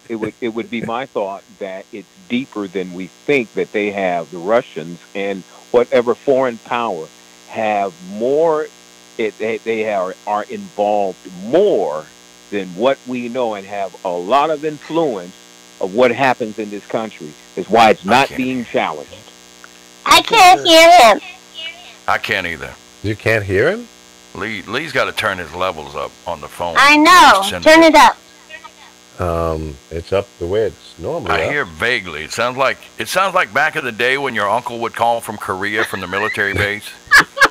It would be my thought that it's deeper than we think, that they have, the Russians and whatever foreign power have more. They are involved more than what we know and have a lot of influence of what happens in this country. Is why it's not being challenged. I can't hear him. I can't either. You can't hear him? Lee's got to turn his levels up on the phone. I know. Send Turn it up. It's up the way it's normally I up. hear vaguely. It sounds like back in the day when your uncle would call from Korea from the military base,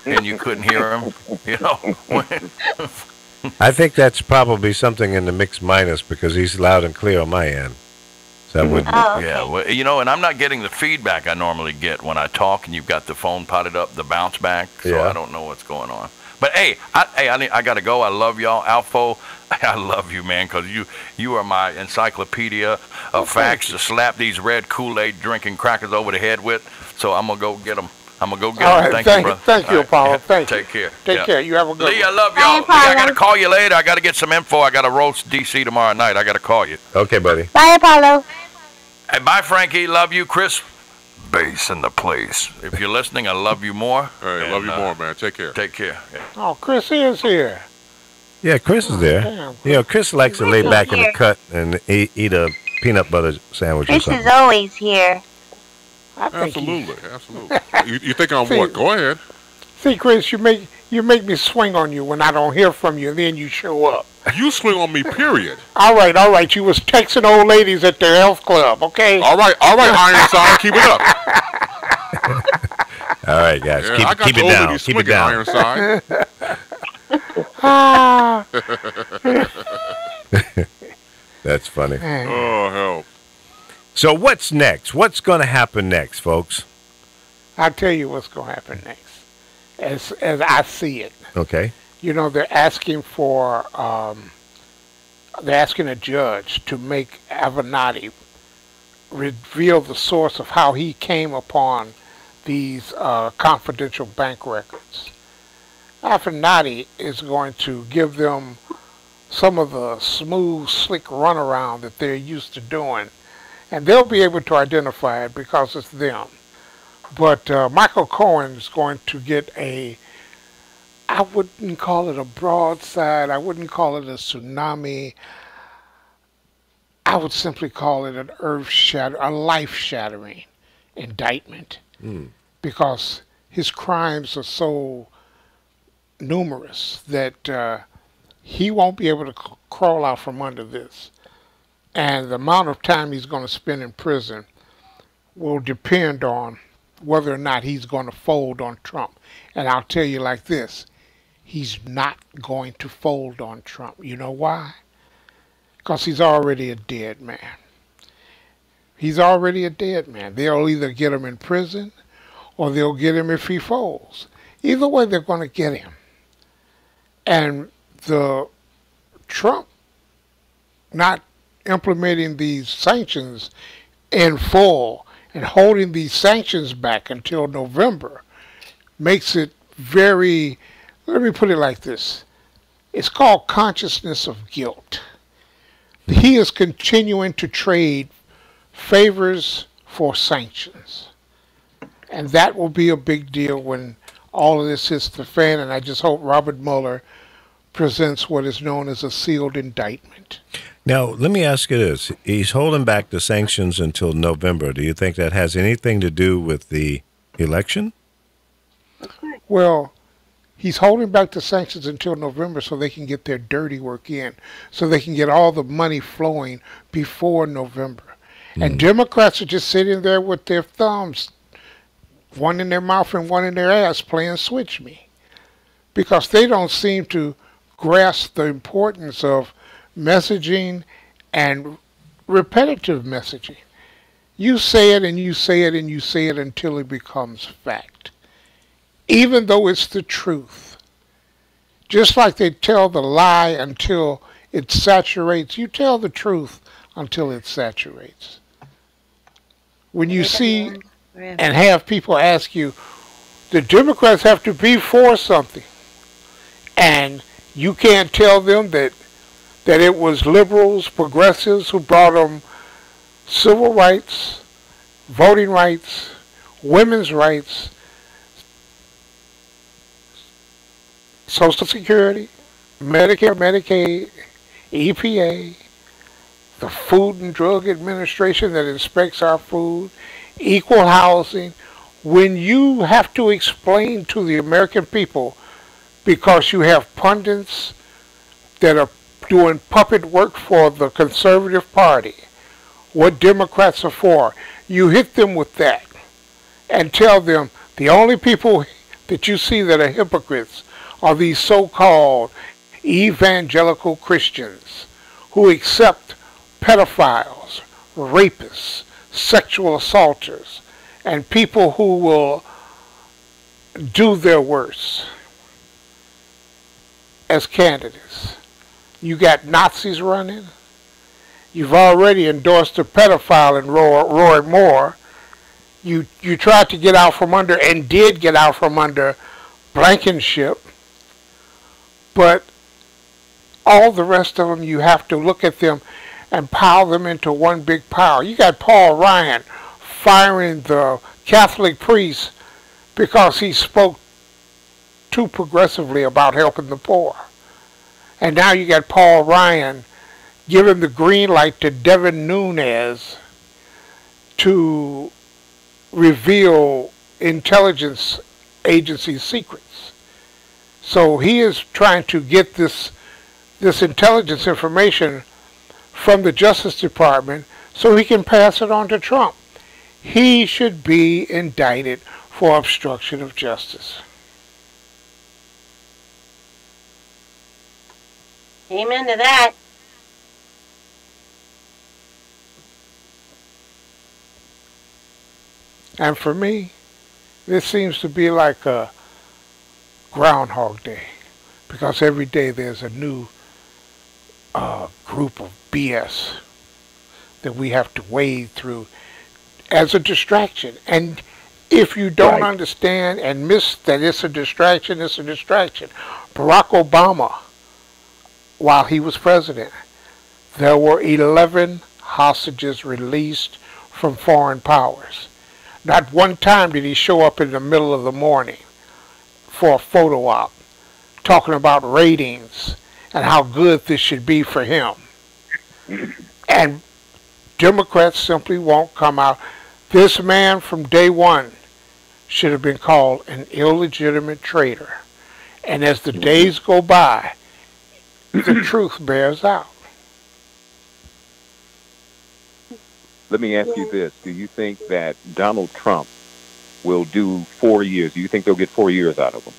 and you couldn't hear him. You know. I think that's probably something in the mix minus because he's loud and clear on my end. So I wouldn't. Oh, okay. Yeah, well, and I'm not getting the feedback I normally get when I talk, and you've got the phone potted up, the bounce back. So Yeah. I don't know what's going on. But hey, I gotta go. I love y'all, Alpho. I love you, man, because you are my encyclopedia of facts to slap these red Kool-Aid drinking crackers over the head with. So I'm gonna go get them. All Thank right, you, brother. thank you, All right. Apollo. Thank you. Take care. Take Yeah. care. You have a good Lee, I one. love Bye, y'all. Lee, I Apollo. gotta call you later. I gotta get some info. I gotta roast DC tomorrow night. I gotta call you. Okay, buddy. Bye, Apollo. Hey, bye, Frankie. Love you, Chris. bass in the place. If you're listening, I love you more. Hey, love you more, man. Take care. Take care. Yeah. Oh, Chris is here. Yeah, Chris is there. Damn. You know, Chris likes to lay back in the cut and eat a peanut butter sandwich or Chris something. is always here. Absolutely. You think I'm what? Go ahead. See, Chris, you make me swing on you when I don't hear from you, and then you show up. You swing on me, period. All right. You was texting old ladies at their health club, okay? All right, Ironside, keep it up. All right, guys, Yeah, keep it down. Keep it down. Ironside. Ah. That's funny. Oh, hell. So what's next? What's going to happen next, folks? I'll tell you what's going to happen next, as I see it. Okay. You know, they're asking a judge to make Avenatti reveal the source of how he came upon these confidential bank records. Avenatti is going to give them some of the smooth, slick runaround that they're used to doing, and they'll be able to identify it because it's them. But Michael Cohen is going to get I wouldn't call it a broadside, I wouldn't call it a tsunami, I would simply call it a life-shattering indictment, because his crimes are so numerous that he won't be able to crawl out from under this. And the amount of time he's going to spend in prison will depend on whether or not he's going to fold on Trump. And I'll tell you like this, he's not going to fold on Trump. You know why? Because he's already a dead man. He's already a dead man. They'll either get him in prison or they'll get him if he folds. Either way, they're going to get him. And the Trump not implementing these sanctions in full and holding these sanctions back until November makes it very, let me put it like this. It's called consciousness of guilt. He is continuing to trade favors for sanctions. And that will be a big deal when all of this hits the fan, and I just hope Robert Mueller presents what is known as a sealed indictment. Now, let me ask you this. He's holding back the sanctions until November. Do you think that has anything to do with the election? Well, he's holding back the sanctions until November so they can get their dirty work in, so they can get all the money flowing before November. And Democrats are just sitting there with their thumbs, one in their mouth and one in their ass, playing switch me, because they don't seem to grasp the importance of messaging and repetitive messaging. You say it and you say it and you say it until it becomes fact, even though it's the truth. Just like they tell the lie until it saturates, you tell the truth until it saturates. When you see and have people ask you, the Democrats have to be for something, and you can't tell them that it was liberals, progressives who brought them civil rights, voting rights, women's rights, Social Security, Medicare, Medicaid, EPA, the Food and Drug Administration that inspects our food, equal housing. When you have to explain to the American people, because you have pundits that are doing puppet work for the conservative party, what Democrats are for, you hit them with that and tell them the only people that you see that are hypocrites are these so-called evangelical Christians who accept pedophiles, rapists, sexual assaulters, and people who will do their worst as candidates. You got Nazis running. You've already endorsed a pedophile in Roy Moore. You tried to get out from under and did get out from under Blankenship. But all the rest of them, you have to look at them and pile them into one big pile. You got Paul Ryan firing the Catholic priest because he spoke too progressively about helping the poor. And now you got Paul Ryan giving the green light to Devin Nunes to reveal intelligence agency secrets. So he is trying to get this intelligence information from the Justice Department so he can pass it on to Trump. He should be indicted for obstruction of justice. Amen to that. And for me, this seems to be like a Groundhog Day, because every day there's a new group of BS that we have to wade through as a distraction. And if you don't understand and miss that it's a distraction, it's a distraction. Barack Obama, while he was president, there were 11 hostages released from foreign powers. Not one time did he show up in the middle of the morning for a photo op talking about ratings and how good this should be for him. And Democrats simply won't come out. This man from day one should have been called an illegitimate traitor. And as the days go by, the truth bears out. Let me ask you this. Do you think that Donald Trump will do 4 years? Do you think they'll get 4 years out of him?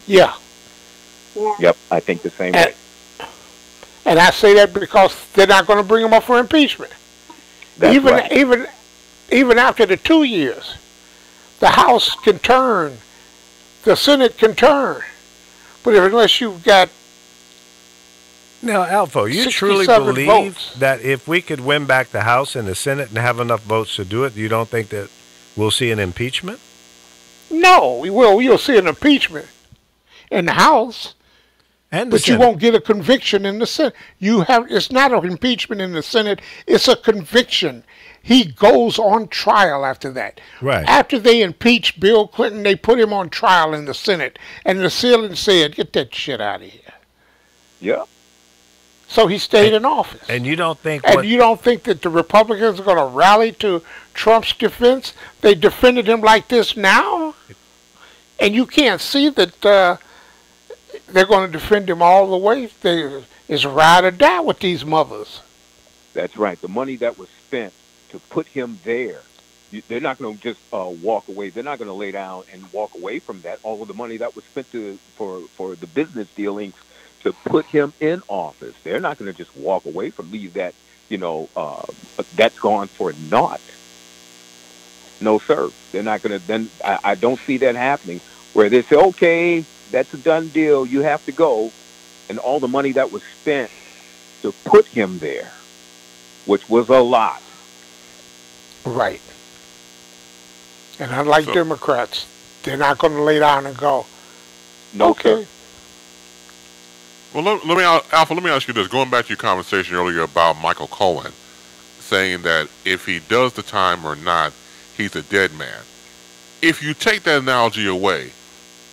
Yeah. Yep, I think the same way. And I say that because they're not going to bring him up for impeachment. That's even right. even after the 2 years, the House can turn, the Senate can turn. But unless you've got Now, Alpha, you truly 67 believe votes. that if we could win back the House and the Senate and have enough votes to do it, you don't think that we'll see an impeachment? No, you'll see an impeachment in the House, And the but you Senate. won't get a conviction in the Senate. It's not an impeachment in the Senate, it's a conviction. He goes on trial after that. Right. After they impeached Bill Clinton, they put him on trial in the Senate, and the Senate said, "Get that shit out of here." Yeah. So he stayed in office. And you don't think And you don't think that the Republicans are going to rally to Trump's defense? They defended him like this now? And you can't see that they're going to defend him all the way. It's ride or die with these mothers. That's right. The money that was spent to put him there, they're not going to just walk away. They're not going to lay down and walk away from that. All of the money that was spent for the business dealings to put him in office, they're not going to just walk away from leave that, that's gone for naught. No, sir. They're not going to. Then I don't see that happening where they say, okay, that's a done deal. You have to go. And all the money that was spent to put him there, which was a lot. Right. And unlike Democrats, they're not going to lay down and go, No, okay. sir. Well, Alpha, let me ask you this. Going back to your conversation earlier about Michael Cohen, saying that if he does the time or not, he's a dead man. If you take that analogy away,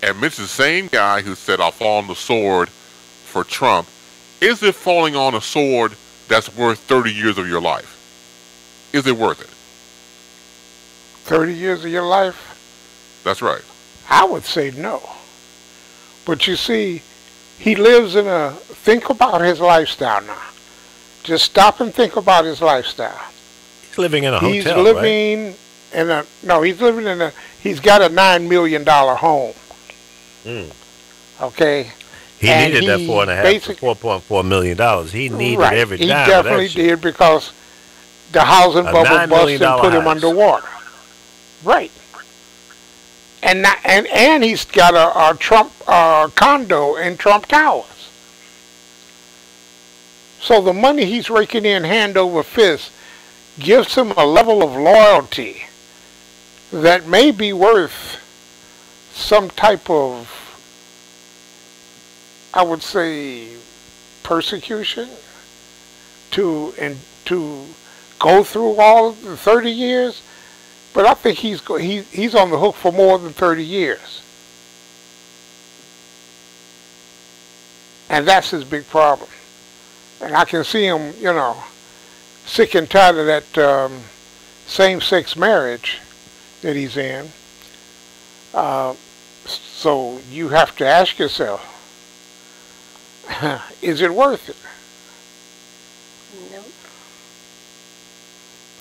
and it's the same guy who said, I'll fall on the sword for Trump, is it falling on a sword that's worth 30 years of your life? Is it worth it? 30 years of your life? That's right. I would say no. But you see, he lives think about his lifestyle now. Just stop and think about his lifestyle. He's living in a hotel, He's living he's got a $9 million home. Okay? He And needed that he $4.4 million. He needed right. every He dime definitely of that shit. did because the housing A bubble $9 busted million and put him house. underwater. Right. And he's got a Trump condo in Trump Towers. So the money he's raking in hand over fist gives him a level of loyalty that may be worth some type of, I would say, persecution to go through all the 30 years, but I think he's on the hook for more than 30 years. And that's his big problem. And I can see him, sick and tired of that same-sex marriage that he's in. So you have to ask yourself, is it worth it? Nope.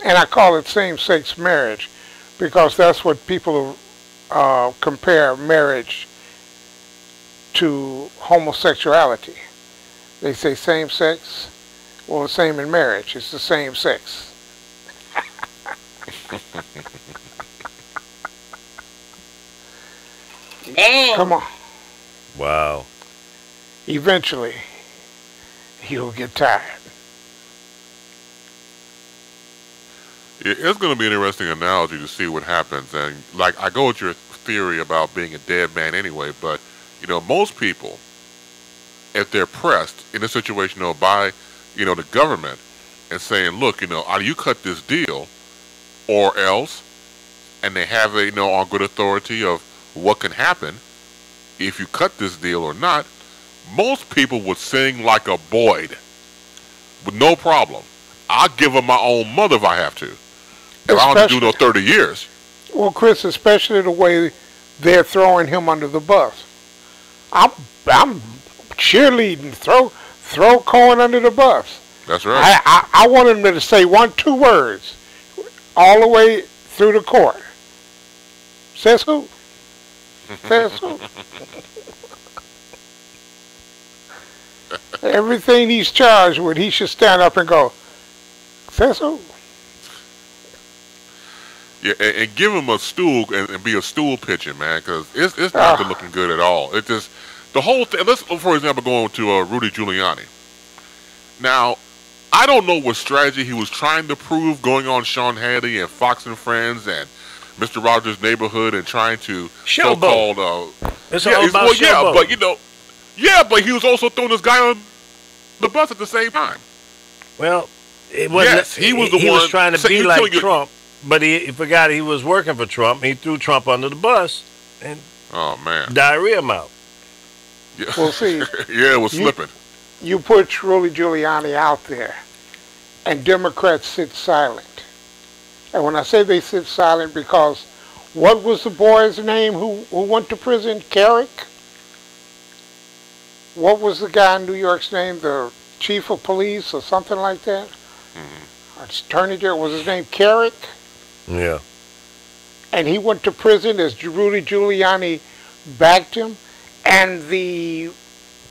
And I call it same-sex marriage because that's what people compare marriage to homosexuality. They say same sex, well, the same in marriage. It's the same sex. Dang. Come on. Wow. Eventually, you'll get tired. Yeah, it's going to be an interesting analogy to see what happens. And like, I go with your theory about being a dead man anyway, but most people, if they're pressed in a situation by the government and saying, look, either you cut this deal or else, and they have on good authority of what can happen if you cut this deal or not, most people would sing like a Boyd with no problem. I'll give her my own mother if I have to. If I don't have to do no 30 years. Well, Chris, especially the way they're throwing him under the bus. I'm cheerleading. Throw Cohen under the bus. That's right. I want him to say 2 words all the way through the court. Says who? Says who? Everything he's charged with, he should stand up and go, says who? Yeah, and give him a stool and be a stool pitcher, man, because it's not looking good at all. It just, the whole thing, let's, for example, go to Rudy Giuliani. Now, I don't know what strategy he was trying to prove going on Sean Hannity and Fox and Friends and Mr. Rogers' Neighborhood and trying to so-called... it's all about showboat. But he was also throwing this guy on the bus at the same time. Well, it wasn't. Yes, he was the one. He was trying to be like Trump, but he forgot he was working for Trump. He threw Trump under the bus and diarrhea him out. Yeah. Well, see, yeah, it was slipping. You put Rudy Giuliani out there, and Democrats sit silent. And when I say they sit silent, because what was the boy's name who went to prison? Carrick? What was the guy in New York's name? The chief of police or something like that? Mm-hmm. Attorney General, was his name Carrick? Yeah. And he went to prison as Rudy Giuliani backed him. And the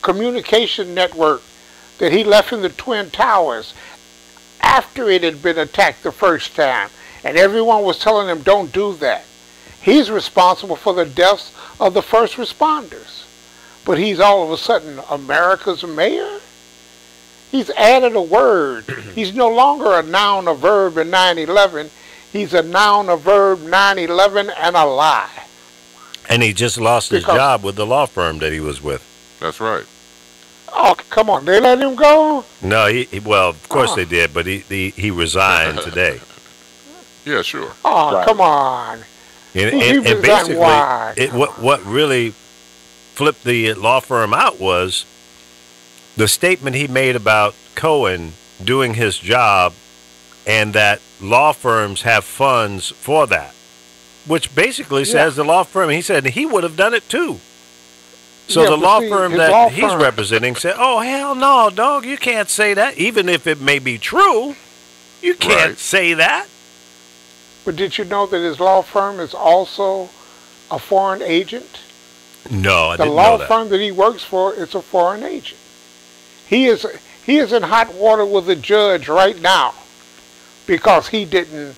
communication network that he left in the Twin Towers after it had been attacked the first time, and everyone was telling him, don't do that. He's responsible for the deaths of the first responders. But he's all of a sudden America's mayor? He's added a word. He's no longer a noun, a verb in 9/11. He's a noun, a verb, 9/11, and a lie. And he just lost his job with the law firm that he was with. That's right. Oh, come on. They let him go? No, well, of course they did, but he resigned today. Yeah, sure. Oh, right. Come on. And basically, what really flipped the law firm out was the statement he made about Cohen doing his job and that law firms have funds for that, which basically says the law firm, he said he would have done it too. So the law firm that he's representing said, oh, hell no, dog, you can't say that. Even if it may be true, you can't say that. But did you know that his law firm is also a foreign agent? No, I didn't know that. The law firm that he works for is a foreign agent. He is in hot water with the judge right now because he didn't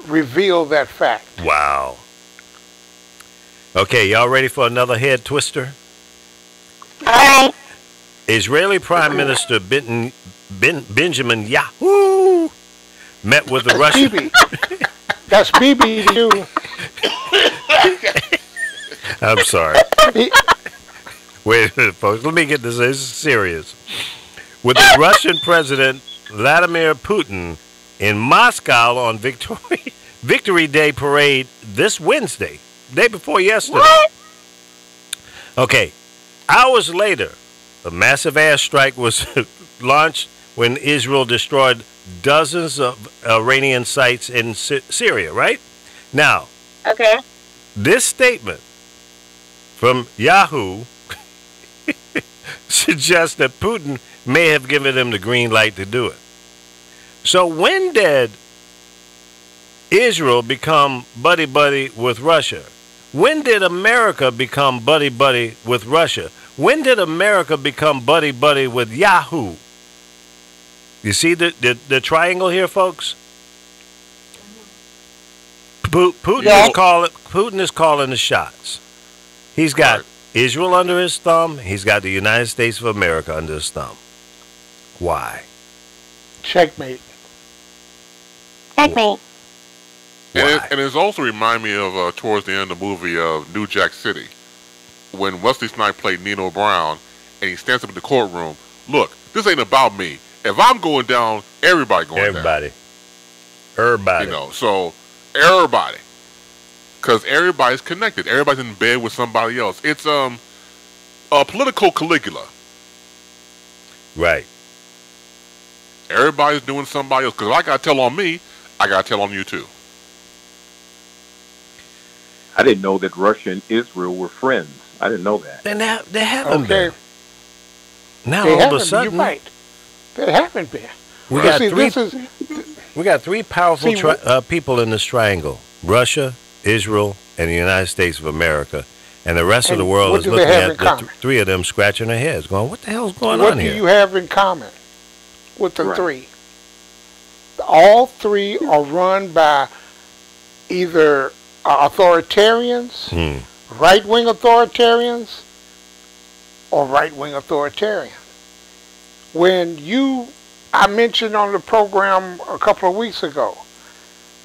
reveal that fact. Wow. Okay, y'all ready for another head twister? All right. Israeli Prime Minister Benjamin Yahoo met with the Russian... Bibi. That's Bibi to you. I'm sorry. Wait a minute, folks. Let me get this. This is serious. With the Russian President Vladimir Putin in Moscow on Victory Day parade this Wednesday, day before yesterday. What? Okay, hours later, a massive airstrike was launched when Israel destroyed dozens of Iranian sites in Syria, right? Now, Okay. this statement from Yahoo suggests that Putin may have given them the green light to do it. So when did Israel become buddy-buddy with Russia? When did America become buddy-buddy with Russia? When did America become buddy-buddy with Yahoo? You see the triangle here, folks? Putin is calling the shots. He's got Israel under his thumb. He's got the United States of America under his thumb. Why? Checkmate. Checkmate. And it's also remind me of towards the end of the movie of New Jack City, when Wesley Snipes played Nino Brown, and he stands up in the courtroom. Look, this ain't about me. If I'm going down, everybody going down. Everybody. You know, so everybody, because everybody's connected. Everybody's in bed with somebody else. It's a political Caligula. Right. Everybody's doing somebody else. Because if I got to tell on me, I got to tell on you too. I didn't know that Russia and Israel were friends. I didn't know that. And they haven't been. Now They all of a haven't, sudden, you're right. They haven't been. we Well, got see, three. this is We got three powerful See, people in this triangle: Russia, Israel, and the United States of America. And the rest of the And world what is do they looking have at in the common? three of them scratching their heads, going, "What the hell's going what on do here?" you have in common with the Right. three? All three are run by either authoritarians, right-wing authoritarians, or right-wing authoritarians. I mentioned on the program a couple of weeks ago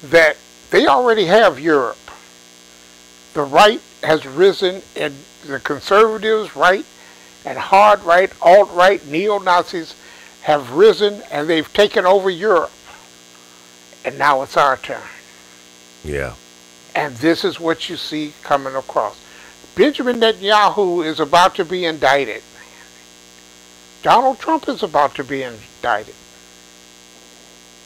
that they already have Europe. The right has risen, and the conservatives, right, and hard right, alt-right, neo-Nazis have risen, and they've taken over Europe. And now it's our turn. Yeah. And this is what you see coming across. Benjamin Netanyahu is about to be indicted. Donald Trump is about to be indicted.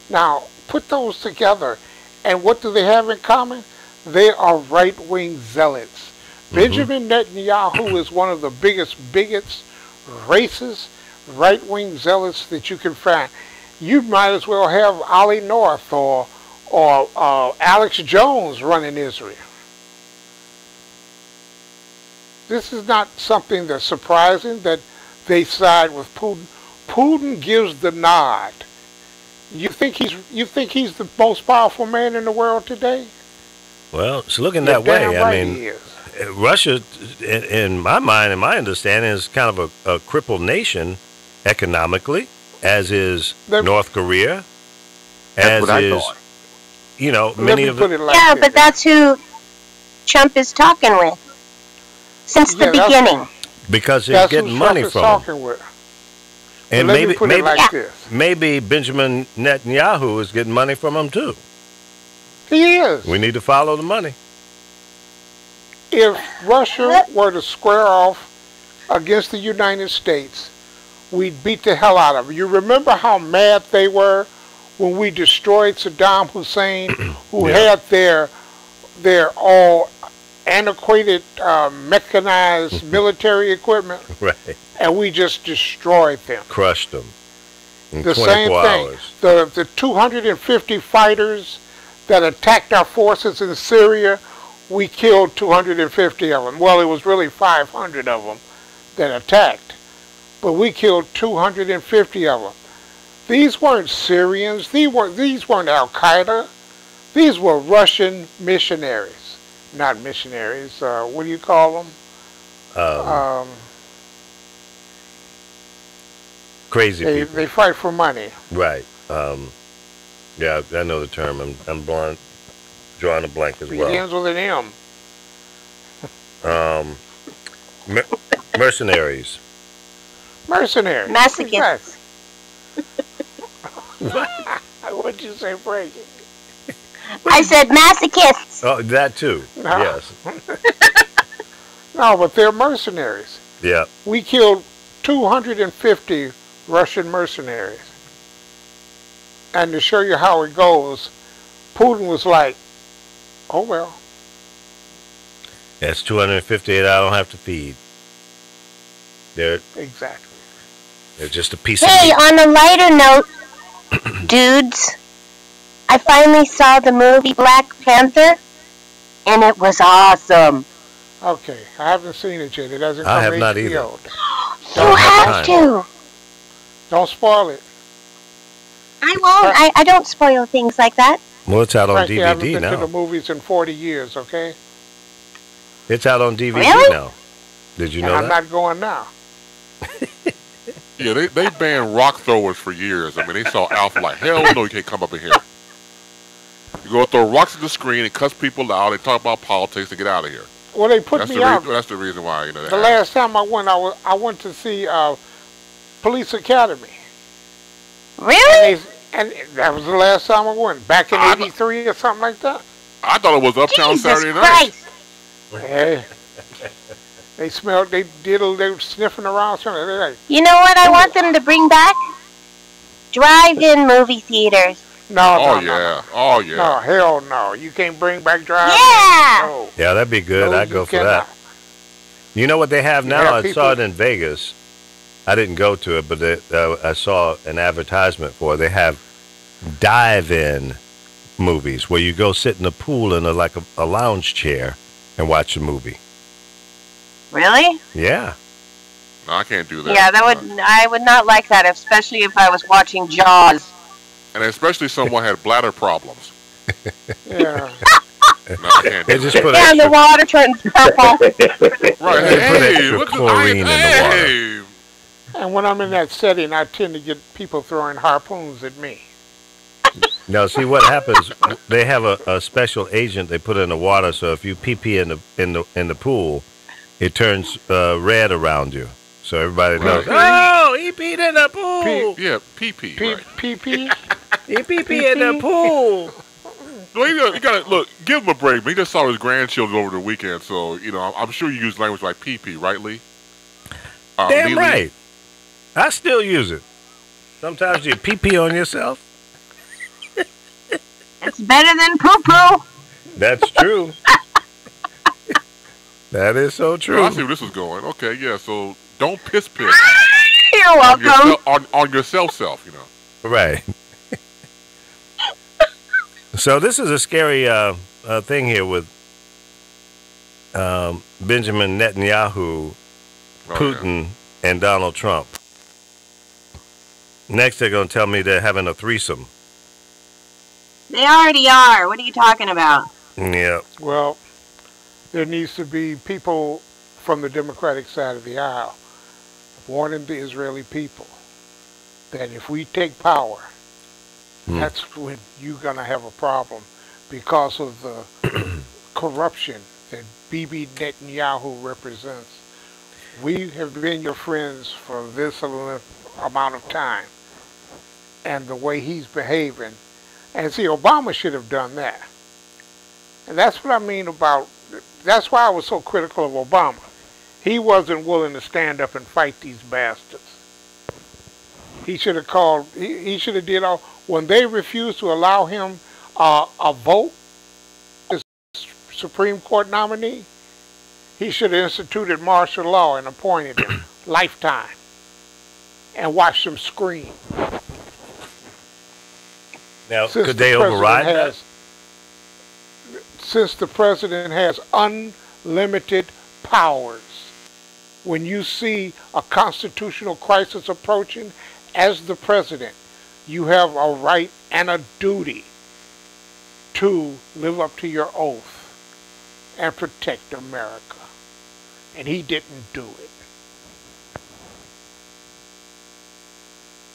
Now, put those together, and what do they have in common? They are right-wing zealots. Benjamin Netanyahu is one of the biggest bigots, racist, right-wing zealots that you can find. You might as well have Ollie North or Alex Jones running Israel. This is not something that's surprising that they side with Putin. Putin gives the nod. You think he's the most powerful man in the world today? Well, it's looking You're that way. damn I right mean, he is. Russia, in my mind and my understanding, is kind of a crippled nation economically, as is North Korea, That's what I is, thought. you know, Let many me of put the. it like Yeah, this. but that's who Trump is talking with since the Yeah, that's- beginning. Because he's That's getting who money Trump is from them. talking with. And Let me put it like this. maybe Benjamin Netanyahu is getting money from him too. He is. We need to follow the money. If Russia were to square off against the United States, we'd beat the hell out of them. You remember how mad they were when we destroyed Saddam Hussein, who Yeah. had their all antiquated mechanized military equipment, Right. and we just destroyed them. Crushed them in The 24 same thing. hours. The 250 fighters that attacked our forces in Syria, we killed 250 of them. Well, it was really 500 of them that attacked, but we killed 250 of them. These weren't Syrians. These weren't Al Qaeda. These were Russian missionaries. Not missionaries. What do you call them? Crazy They people. fight for money. Right. Yeah, I know the term. I'm drawing a blank as well. Begins with an M. Mercenaries. Mercenaries. Masochists. Exactly. What What'd you say, Frankie? I said masochists. Oh, that too. No. Yes. No, but they're mercenaries. Yeah. We killed 250 Russian mercenaries. And to show you how it goes, Putin was like, oh, well. That's 258 I don't have to feed. They're Exactly. just a piece of Hey, meat. on a lighter note, dudes, I finally saw the movie Black Panther, and it was awesome. Okay, I haven't seen it yet. It doesn't I come have to not HBO. either. You have have to. Don't spoil it. I won't. I don't spoil things like that. Well, it's out on Frankie, I haven't DVD been to the now. movies in 40 years, okay? It's out on DVD Really? now. Did you And know I'm that? not going now. Yeah, they banned rock throwers for years. I mean, they saw Alpha like, hell no, you can't come up in here. You go throw rocks at the screen and cuss people out and talk about politics and get out of here. Well, they put That's me out. that's the reason why, you know. The last time I went to see Police Academy. Really? And that was the last time I went. Back in I- '83 or something like that. I thought it was Uptown Jesus Saturday night. Christ. Hey. They smelled, they were sniffing around something. They're like, You know what I want them to bring back? Drive-in movie theaters. no, Oh, no, yeah. Oh, yeah. no, hell no. You can't bring back drive. Yeah. No. Yeah, that'd be good. No, I'd go you for cannot. that. You know what they have now? Yeah, I people- saw it in Vegas. I didn't go to it, but I saw an advertisement for it. They have dive-in movies where you go sit in the pool in a lounge chair and watch a movie. Really? Yeah. No, I can't do that. Yeah, I would not like that, especially if I was watching Jaws. And especially someone had bladder problems. Yeah. No, I can't They do just that. put And the extra, water turns purple. Right. They put Hey, extra what the- chlorine in the water. hey. And when I'm in that setting, I tend to get people throwing harpoons at me. now, see what happens. They have a special agent they put in the water, so if you pee in the pool, it turns red around you. So everybody knows. Right. Oh, he peed in the pool. Yeah, pee-pee. Right. PP. He pee in the pool. Well, you gotta look. Give him a break. He just saw his grandchildren over the weekend, so you know. I'm sure you use language like pee-pee, right, Lee? Damn Lee? right. I still use it. Sometimes you pee on yourself. It's better than poo-poo. That's true. That is so Oh, I true. see where this is going. Okay, yeah. So don't piss You're on welcome. yourself, on yourself. You know. Right. So this is a scary thing here with Benjamin Netanyahu, Oh, Putin, and Donald Trump. Next, they're going to tell me they're having a threesome. They already are. What are you talking about? Yeah. Well, there needs to be people from the Democratic side of the aisle warning the Israeli people that if we take power, that's when you're going to have a problem because of the corruption that Bibi Netanyahu represents. We have been your friends for this amount of time, and the way he's behaving. And see, Obama should have done that. And that's what I mean about, that's why I was so critical of Obama. He wasn't willing to stand up and fight these bastards. He should have called, he should have did all, when they refused to allow him a vote as Supreme Court nominee, he should have instituted martial law and appointed him lifetime and watched them scream. Now, Since could the they president override that? Since the president has unlimited powers, when you see a constitutional crisis approaching, as the president, you have a right and a duty to live up to your oath and protect America. And he didn't do it.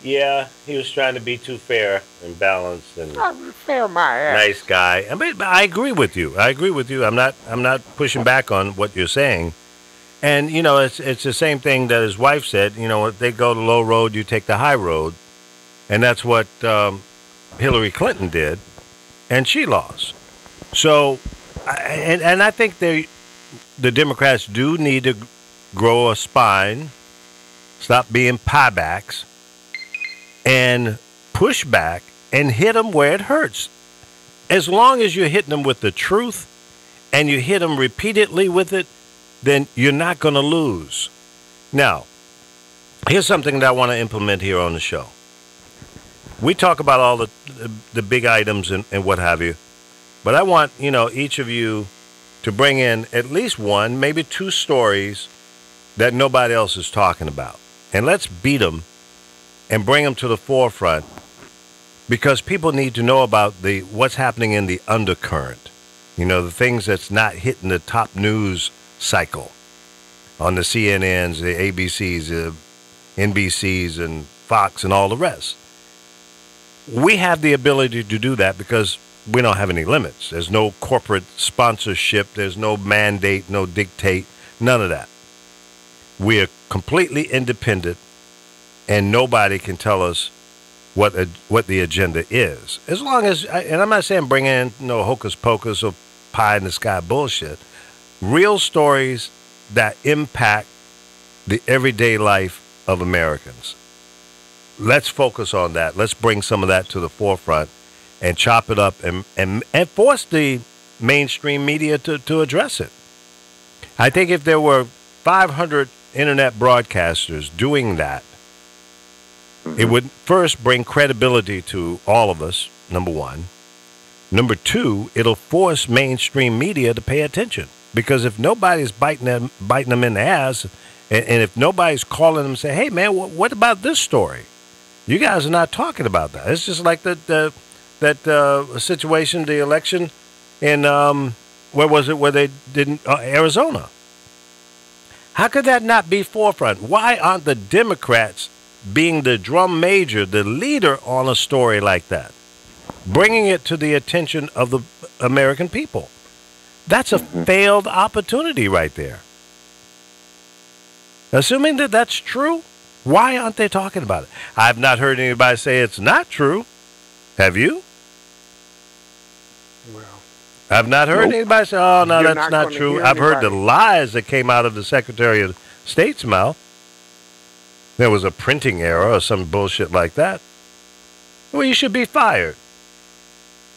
Yeah, he was trying to be too fair and balanced and Fair my ass. nice guy. I mean, I agree with you. I'm not pushing back on what you're saying. And you know, it's the same thing that his wife said. You know, if they go the low road, you take the high road, and that's what Hillary Clinton did, and she lost. So, and I think the Democrats do need to grow a spine, stop being piebacks, and push back and hit them where it hurts. As long as you're hitting them with the truth and you hit them repeatedly with it, then you're not going to lose. Now, here's something that I want to implement here on the show. We talk about all the big items and what have you, but I want, each of you to bring in at least one, maybe two stories that nobody else is talking about. And let's beat them and bring them to the forefront, because people need to know about what's happening in the undercurrent. The things that's not hitting the top news cycle on the CNNs, the ABCs, the NBCs, and Fox, and all the rest. We have the ability to do that because we don't have any limits. There's no corporate sponsorship. There's no mandate, no dictate, none of that. We are completely independent, and nobody can tell us what the agenda is. As long as, and I'm not saying bring in no hocus pocus or pie in the sky bullshit. Real stories that impact the everyday life of Americans. Let's focus on that. Let's bring some of that to the forefront and chop it up and force the mainstream media to address it. I think if there were 500 internet broadcasters doing that, it would first bring credibility to all of us, number one. Number two, it'll force mainstream media to pay attention. Because if nobody's biting them in the ass, and if nobody's calling them and saying, hey, man, what about this story? You guys are not talking about that. It's just like that situation, the election in, where was it, where they didn't, Arizona. How could that not be forefront? Why aren't the Democrats being the drum major, the leader on a story like that, bringing it to the attention of the American people? That's a failed opportunity right there. Assuming that that's true, why aren't they talking about it? I've not heard anybody say it's not true. Have you? Well, I've not heard anybody say, oh, no, that's not true. I've heard the lies that came out of the Secretary of State's mouth. There was a printing error or some bullshit like that. Well, you should be fired.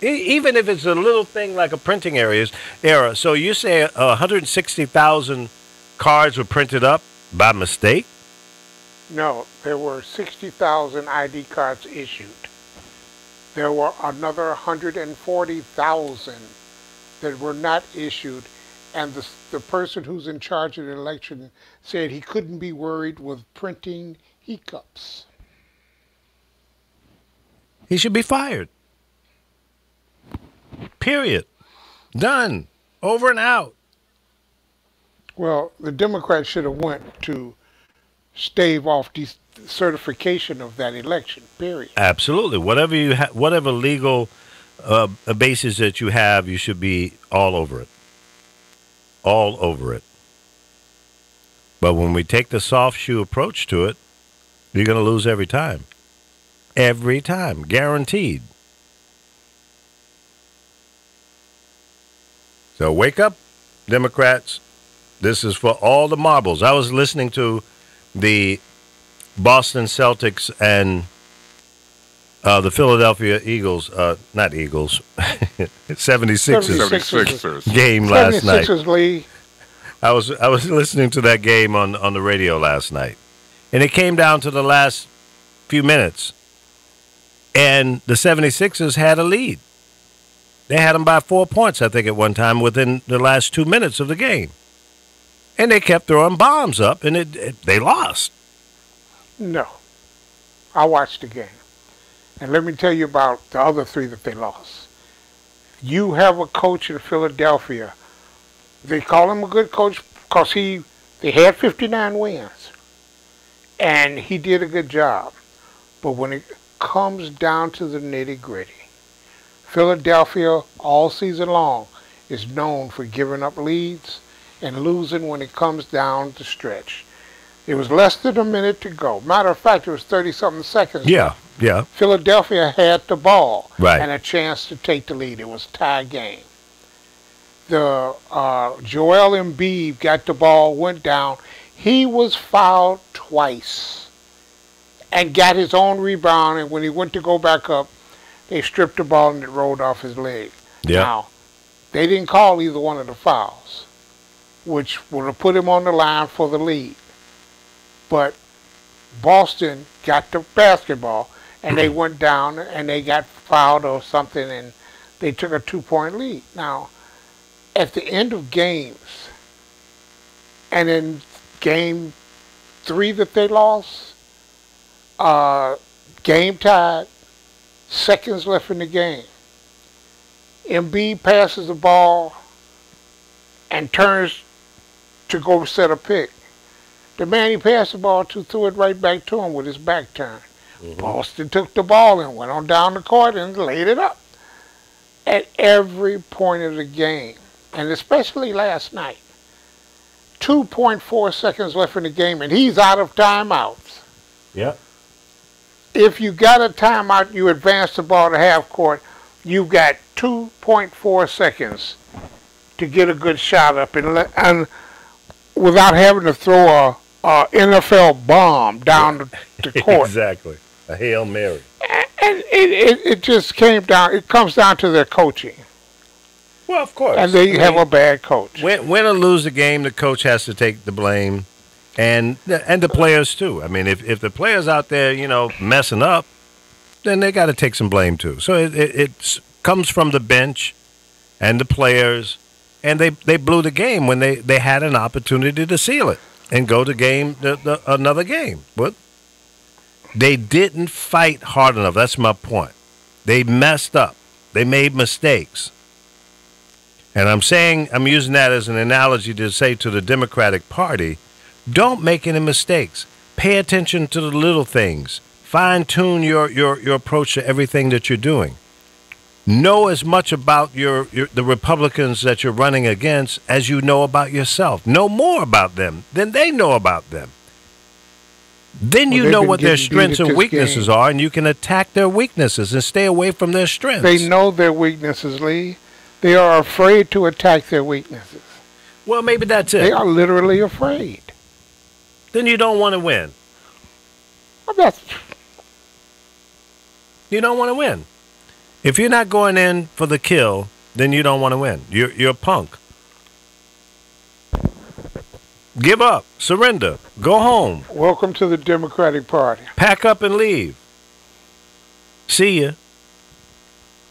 Even if it's a little thing like a printing error. So you say 160,000 cards were printed up by mistake? No, there were 60,000 ID cards issued. There were another 140,000 that were not issued, and the person who's in charge of the election said he couldn't be worried with printing hiccups. He should be fired. Period. Done. Over and out. Well, the Democrats should have went to stave off decertification of that election, period. Absolutely. Whatever legal basis that you have, you should be all over it. All over it. But when we take the soft shoe approach to it, you're going to lose every time. Every time. Guaranteed. So wake up, Democrats. This is for all the marbles. I was listening to the Boston Celtics and the Philadelphia Eagles, not Eagles, 76ers game last night. 76ers, Lee. I was listening to that game on the radio last night, and it came down to the last few minutes, and the 76ers had a lead. They had them by 4 points, I think, at one time within the last 2 minutes of the game. And they kept throwing bombs up, and they lost. No. I watched the game. And let me tell you about the other three that they lost. You have a coach in Philadelphia. They call him a good coach because they had 59 wins. And he did a good job. But when it comes down to the nitty-gritty, Philadelphia all season long is known for giving up leads and losing when it comes down the stretch. It was less than a minute to go. Matter of fact, it was 30-something seconds. Yeah, Yeah. Philadelphia had the ball Right. and a chance to take the lead. It was a tie game. The Joel Embiid got the ball, went down. He was fouled twice and got his own rebound. And when he went to go back up, they stripped the ball and it rolled off his leg. Yeah. Now, they didn't call either one of the fouls, which would have put him on the line for the lead. But Boston got the basketball, and they went down, and they got fouled or something, and they took a 2-point lead. Now, at the end of games, and in game 3 that they lost, game tied, seconds left in the game. Embiid passes the ball and turns to go set a pick. The man he passed the ball to threw it right back to him with his back turned. Boston took the ball and went on down the court and laid it up at every point of the game, and especially last night. 2.4 seconds left in the game, and he's out of timeouts. Yep. If you got a timeout, you advance the ball to half court, you've got 2.4 seconds to get a good shot up and without having to throw a NFL bomb down the court. Exactly. A Hail Mary. And it just comes down to their coaching. Well, of course. And they have a bad coach. Win or lose the game, the coach has to take the blame, and the players too. I mean, if the players out there, messing up, then they got to take some blame too. So it comes from the bench and the players, and they blew the game when they had an opportunity to seal it and go to another game. But they didn't fight hard enough. That's my point. They messed up. They made mistakes. And I'm using that as an analogy to say to the Democratic Party, don't make any mistakes. Pay attention to the little things. Fine-tune your approach to everything that you're doing. Know as much about the Republicans that you're running against as you know about yourself. Know more about them than they know about them. Then you know what their strengths and weaknesses are, and you can attack their weaknesses and stay away from their strengths. They know their weaknesses, Lee. They are afraid to attack their weaknesses. Well, maybe that's it. They are literally afraid. Then you don't want to win. You don't want to win. If you're not going in for the kill, then you don't want to win. You're a punk. Give up. Surrender. Go home. Welcome to the Democratic Party. Pack up and leave. See ya.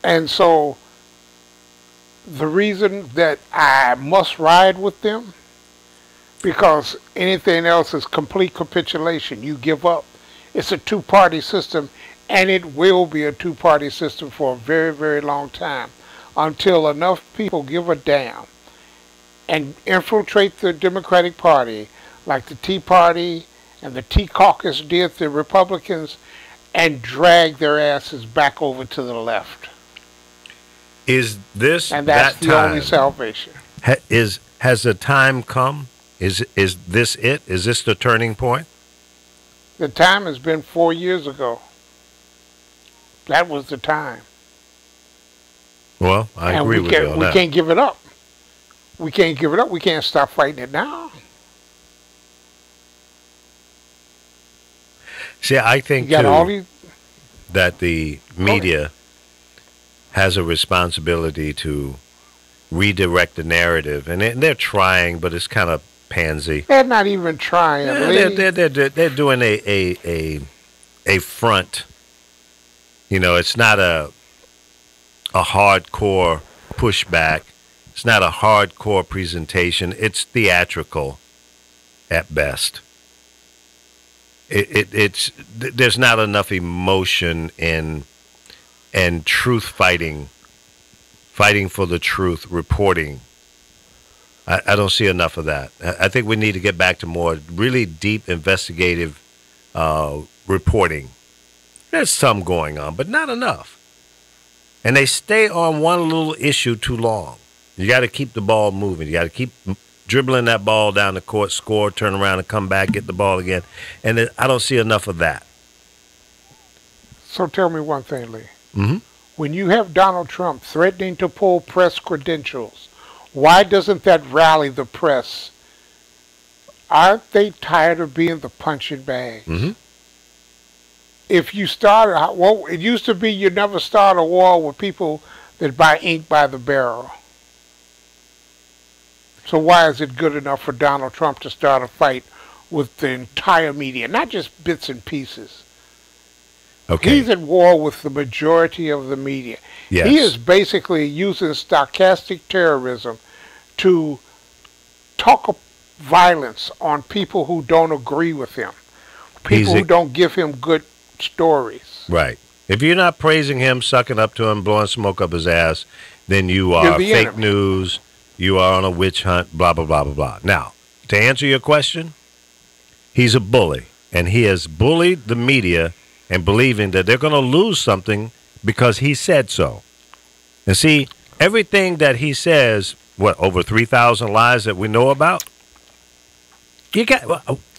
And so the reason that I must ride with them, because anything else is complete capitulation. You give up. It's a two-party system, and it will be a two-party system for a very, very long time until enough people give a damn and infiltrate the Democratic Party like the Tea Party and the Tea Caucus did the Republicans and drag their asses back over to the left. Is this and that's that the time? only salvation. Has the time come? Is this it? Is this the turning point? The time has been 4 years ago. That was the time. Well, I agree with you on that. We can't give it up. We can't give it up. We can't stop fighting it now. See, I think too that the media has a responsibility to redirect the narrative, and they're trying, but it's kind of pansy. They're not even trying. They're doing a front. It's not a hardcore pushback. It's not a hardcore presentation. It's theatrical at best. There's not enough emotion and truth fighting for the truth, reporting. I don't see enough of that. I think we need to get back to more really deep investigative reporting. There's some going on, but not enough. And they stay on one little issue too long. You got to keep the ball moving. You got to keep dribbling that ball down the court, score, turn around and come back, get the ball again. And I don't see enough of that. So tell me one thing, Lee. Mm-hmm. When you have Donald Trump threatening to pull press credentials, why doesn't that rally the press? Aren't they tired of being the punching bag? Mm-hmm. If you start, well, it used to be you never start a war with people that buy ink by the barrel. So why is it good enough for Donald Trump to start a fight with the entire media, not just bits and pieces? Okay. He's at war with the majority of the media. Yes. He is basically using stochastic terrorism to talk violence on people who don't agree with him, people who don't give him good stories. Right. If you're not praising him, sucking up to him, blowing smoke up his ass, then you are fake enemy. News, you are on a witch hunt, blah, blah, blah, blah, blah. Now, to answer your question, he's a bully, and he has bullied the media and believing that they're going to lose something because he said so. And see, everything that he says, over 3,000 lies that we know about,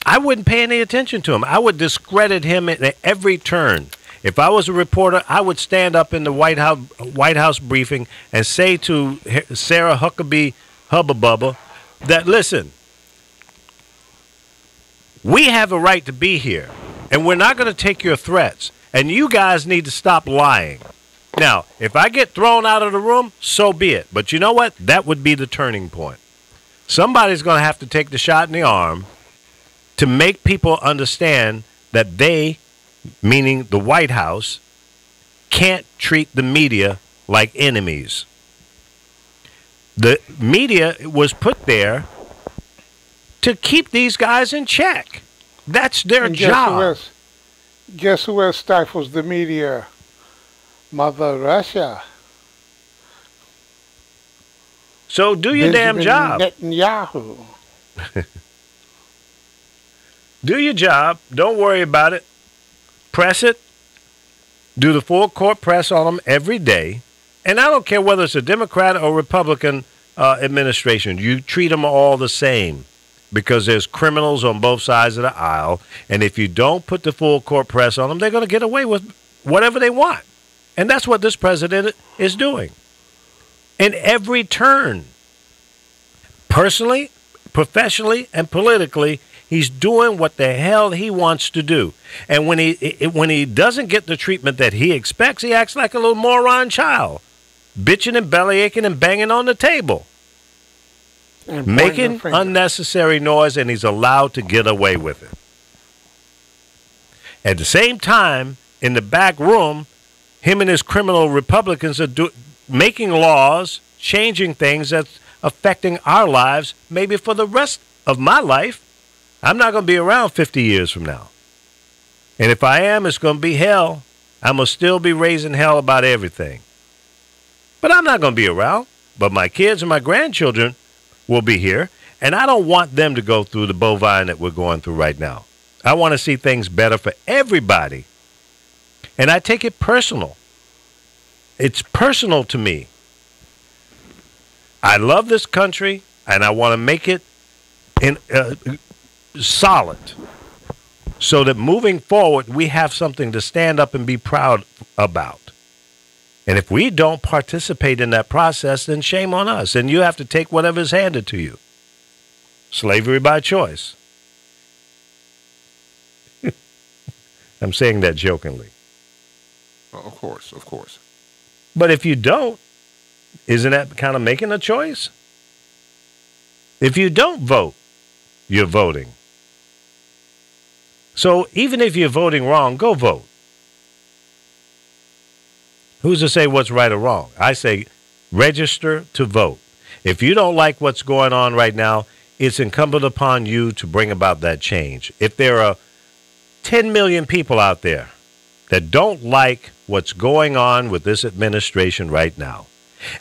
I wouldn't pay any attention to him. I would discredit him at every turn. If I was a reporter, I would stand up in the White House briefing and say to Sarah Huckabee Hubba Bubba that, listen, we have a right to be here, and we're not going to take your threats, and you guys need to stop lying. Now, if I get thrown out of the room, so be it. But you know what? That would be the turning point. Somebody's going to have to take the shot in the arm to make people understand that they, meaning the White House, can't treat the media like enemies. The media was put there to keep these guys in check. That's their job. Guess who else stifles the media? Mother Russia. So do your damn job. Netanyahu. Do your job. Don't worry about it. Press it. Do the full court press on them every day. And I don't care whether it's a Democrat or Republican administration. You treat them all the same because there's criminals on both sides of the aisle. And if you don't put the full court press on them, they're going to get away with whatever they want. And that's what this president is doing. In every turn. Personally, professionally, and politically, he's doing what the hell he wants to do. And when he doesn't get the treatment that he expects, he acts like a little moron child, bitching and bellyaching and banging on the table, and making unnecessary noise, and he's allowed to get away with it. At the same time, in the back room, him and his criminal Republicans are making laws, changing things that's affecting our lives, maybe for the rest of my life. I'm not going to be around 50 years from now. And if I am, it's going to be hell. I'm going to still be raising hell about everything. But I'm not going to be around. But my kids and my grandchildren will be here. And I don't want them to go through the bovine that we're going through right now. I want to see things better for everybody. And I take it personal. It's personal to me. I love this country, and I want to make it solid so that moving forward, we have something to stand up and be proud about. And if we don't participate in that process, then shame on us. And you have to take whatever's handed to you. Slavery by choice. I'm saying that jokingly. Of course, of course. But if you don't, isn't that kind of making a choice? If you don't vote, you're voting. So even if you're voting wrong, go vote. Who's to say what's right or wrong? I say register to vote. If you don't like what's going on right now, it's incumbent upon you to bring about that change. If there are 10 million people out there that don't like what's going on with this administration right now,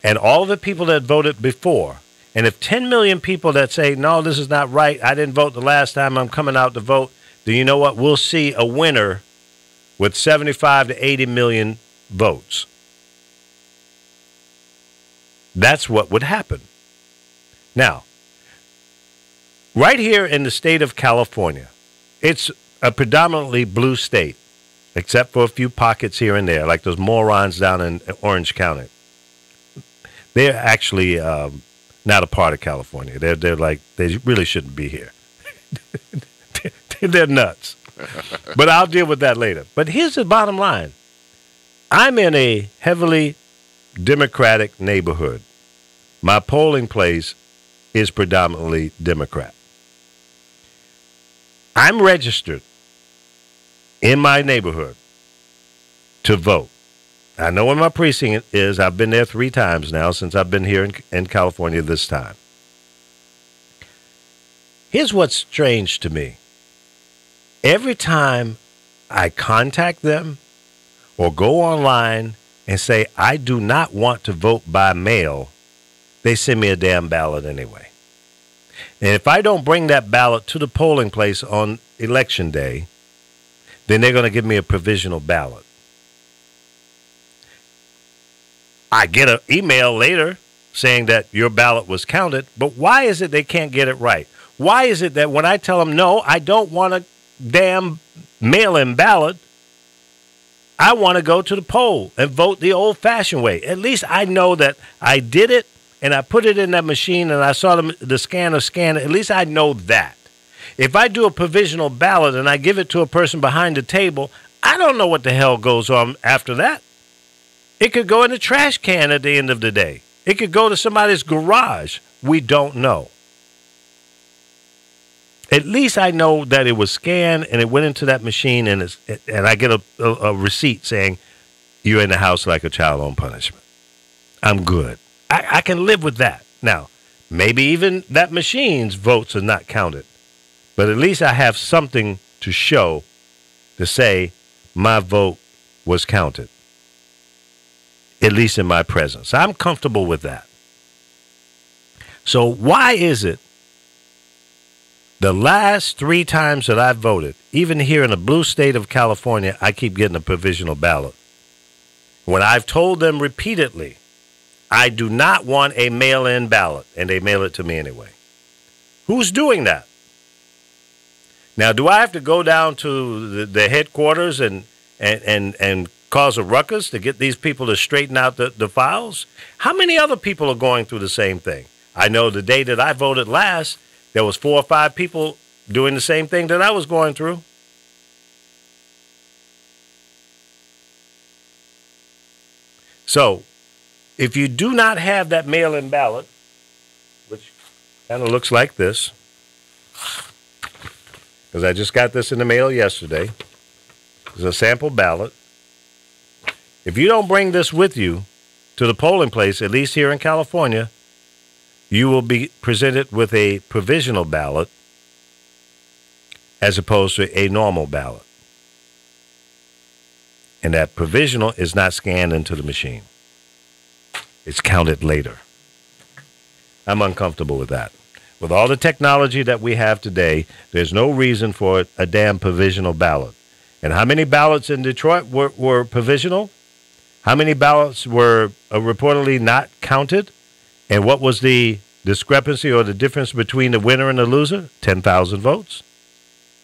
and all the people that voted before, and if 10 million people that say, no, this is not right, I didn't vote the last time, I'm coming out to vote, then you know what? We'll see a winner with 75 to 80 million votes. That's what would happen. Now, right here in the state of California, it's a predominantly blue state. except for a few pockets here and there, like those morons down in Orange County. They're actually not a part of California. They're like, they really shouldn't be here. They're nuts. But I'll deal with that later. But here's the bottom line. I'm in a heavily Democratic neighborhood. My polling place is predominantly Democrat. I'm registered in my neighborhood to vote. I know where my precinct is. I've been there 3 times now since I've been here in California this time. Here's what's strange to me. Every time I contact them or go online and say, I do not want to vote by mail, they send me a damn ballot anyway. And if I don't bring that ballot to the polling place on election day, then they're going to give me a provisional ballot. I get an email later saying that your ballot was counted, but why is it they can't get it right? Why is it that when I tell them, no, I don't want a damn mail-in ballot, I want to go to the poll and vote the old-fashioned way? At least I know that I did it and I put it in that machine and I saw the scanner scan it. At least I know that. If I do a provisional ballot and I give it to a person behind the table, I don't know what the hell goes on after that. It could go in the trash can at the end of the day. It could go to somebody's garage. We don't know. At least I know that it was scanned and it went into that machine and I get a receipt saying you're in the house like a child on punishment. I'm good. I can live with that. Now, maybe even that machine's votes are not counted. But at least I have something to show to say my vote was counted. At least in my presence. I'm comfortable with that. So why is it the last 3 times that I voted, even here in the blue state of California, I keep getting a provisional ballot? When I've told them repeatedly, I do not want a mail-in ballot, and they mail it to me anyway. Who's doing that? Now, do I have to go down to the headquarters and cause a ruckus to get these people to straighten out the files? How many other people are going through the same thing? I know the day that I voted last, there was 4 or 5 people doing the same thing that I was going through. So, if you do not have that mail-in ballot, which kind of looks like this, because I just got this in the mail yesterday. It's a sample ballot. If you don't bring this with you to the polling place, at least here in California, you will be presented with a provisional ballot as opposed to a normal ballot. And that provisional is not scanned into the machine. It's counted later. I'm uncomfortable with that. With all the technology that we have today, there's no reason for a damn provisional ballot. And how many ballots in Detroit were provisional? How many ballots were reportedly not counted? And what was the discrepancy or the difference between the winner and the loser? 10,000 votes.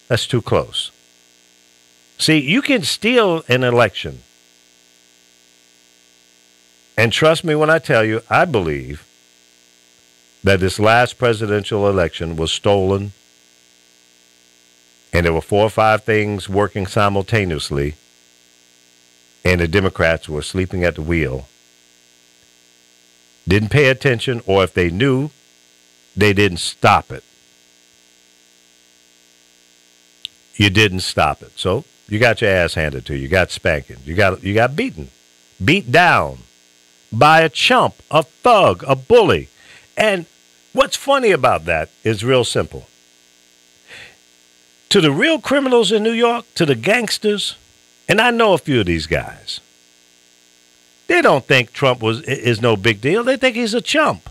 That's too close. See, you can steal an election. And trust me when I tell you, I believe that this last presidential election was stolen, and there were 4 or 5 things working simultaneously, and the Democrats were sleeping at the wheel, didn't pay attention, or if they knew, they didn't stop it. You didn't stop it. So you got your ass handed to you. You got spanking. You got beaten. Beat down by a chump, a thug, a bully. And what's funny about that is real simple. To the real criminals in New York, to the gangsters, and I know a few of these guys, they don't think Trump is no big deal. They think he's a chump.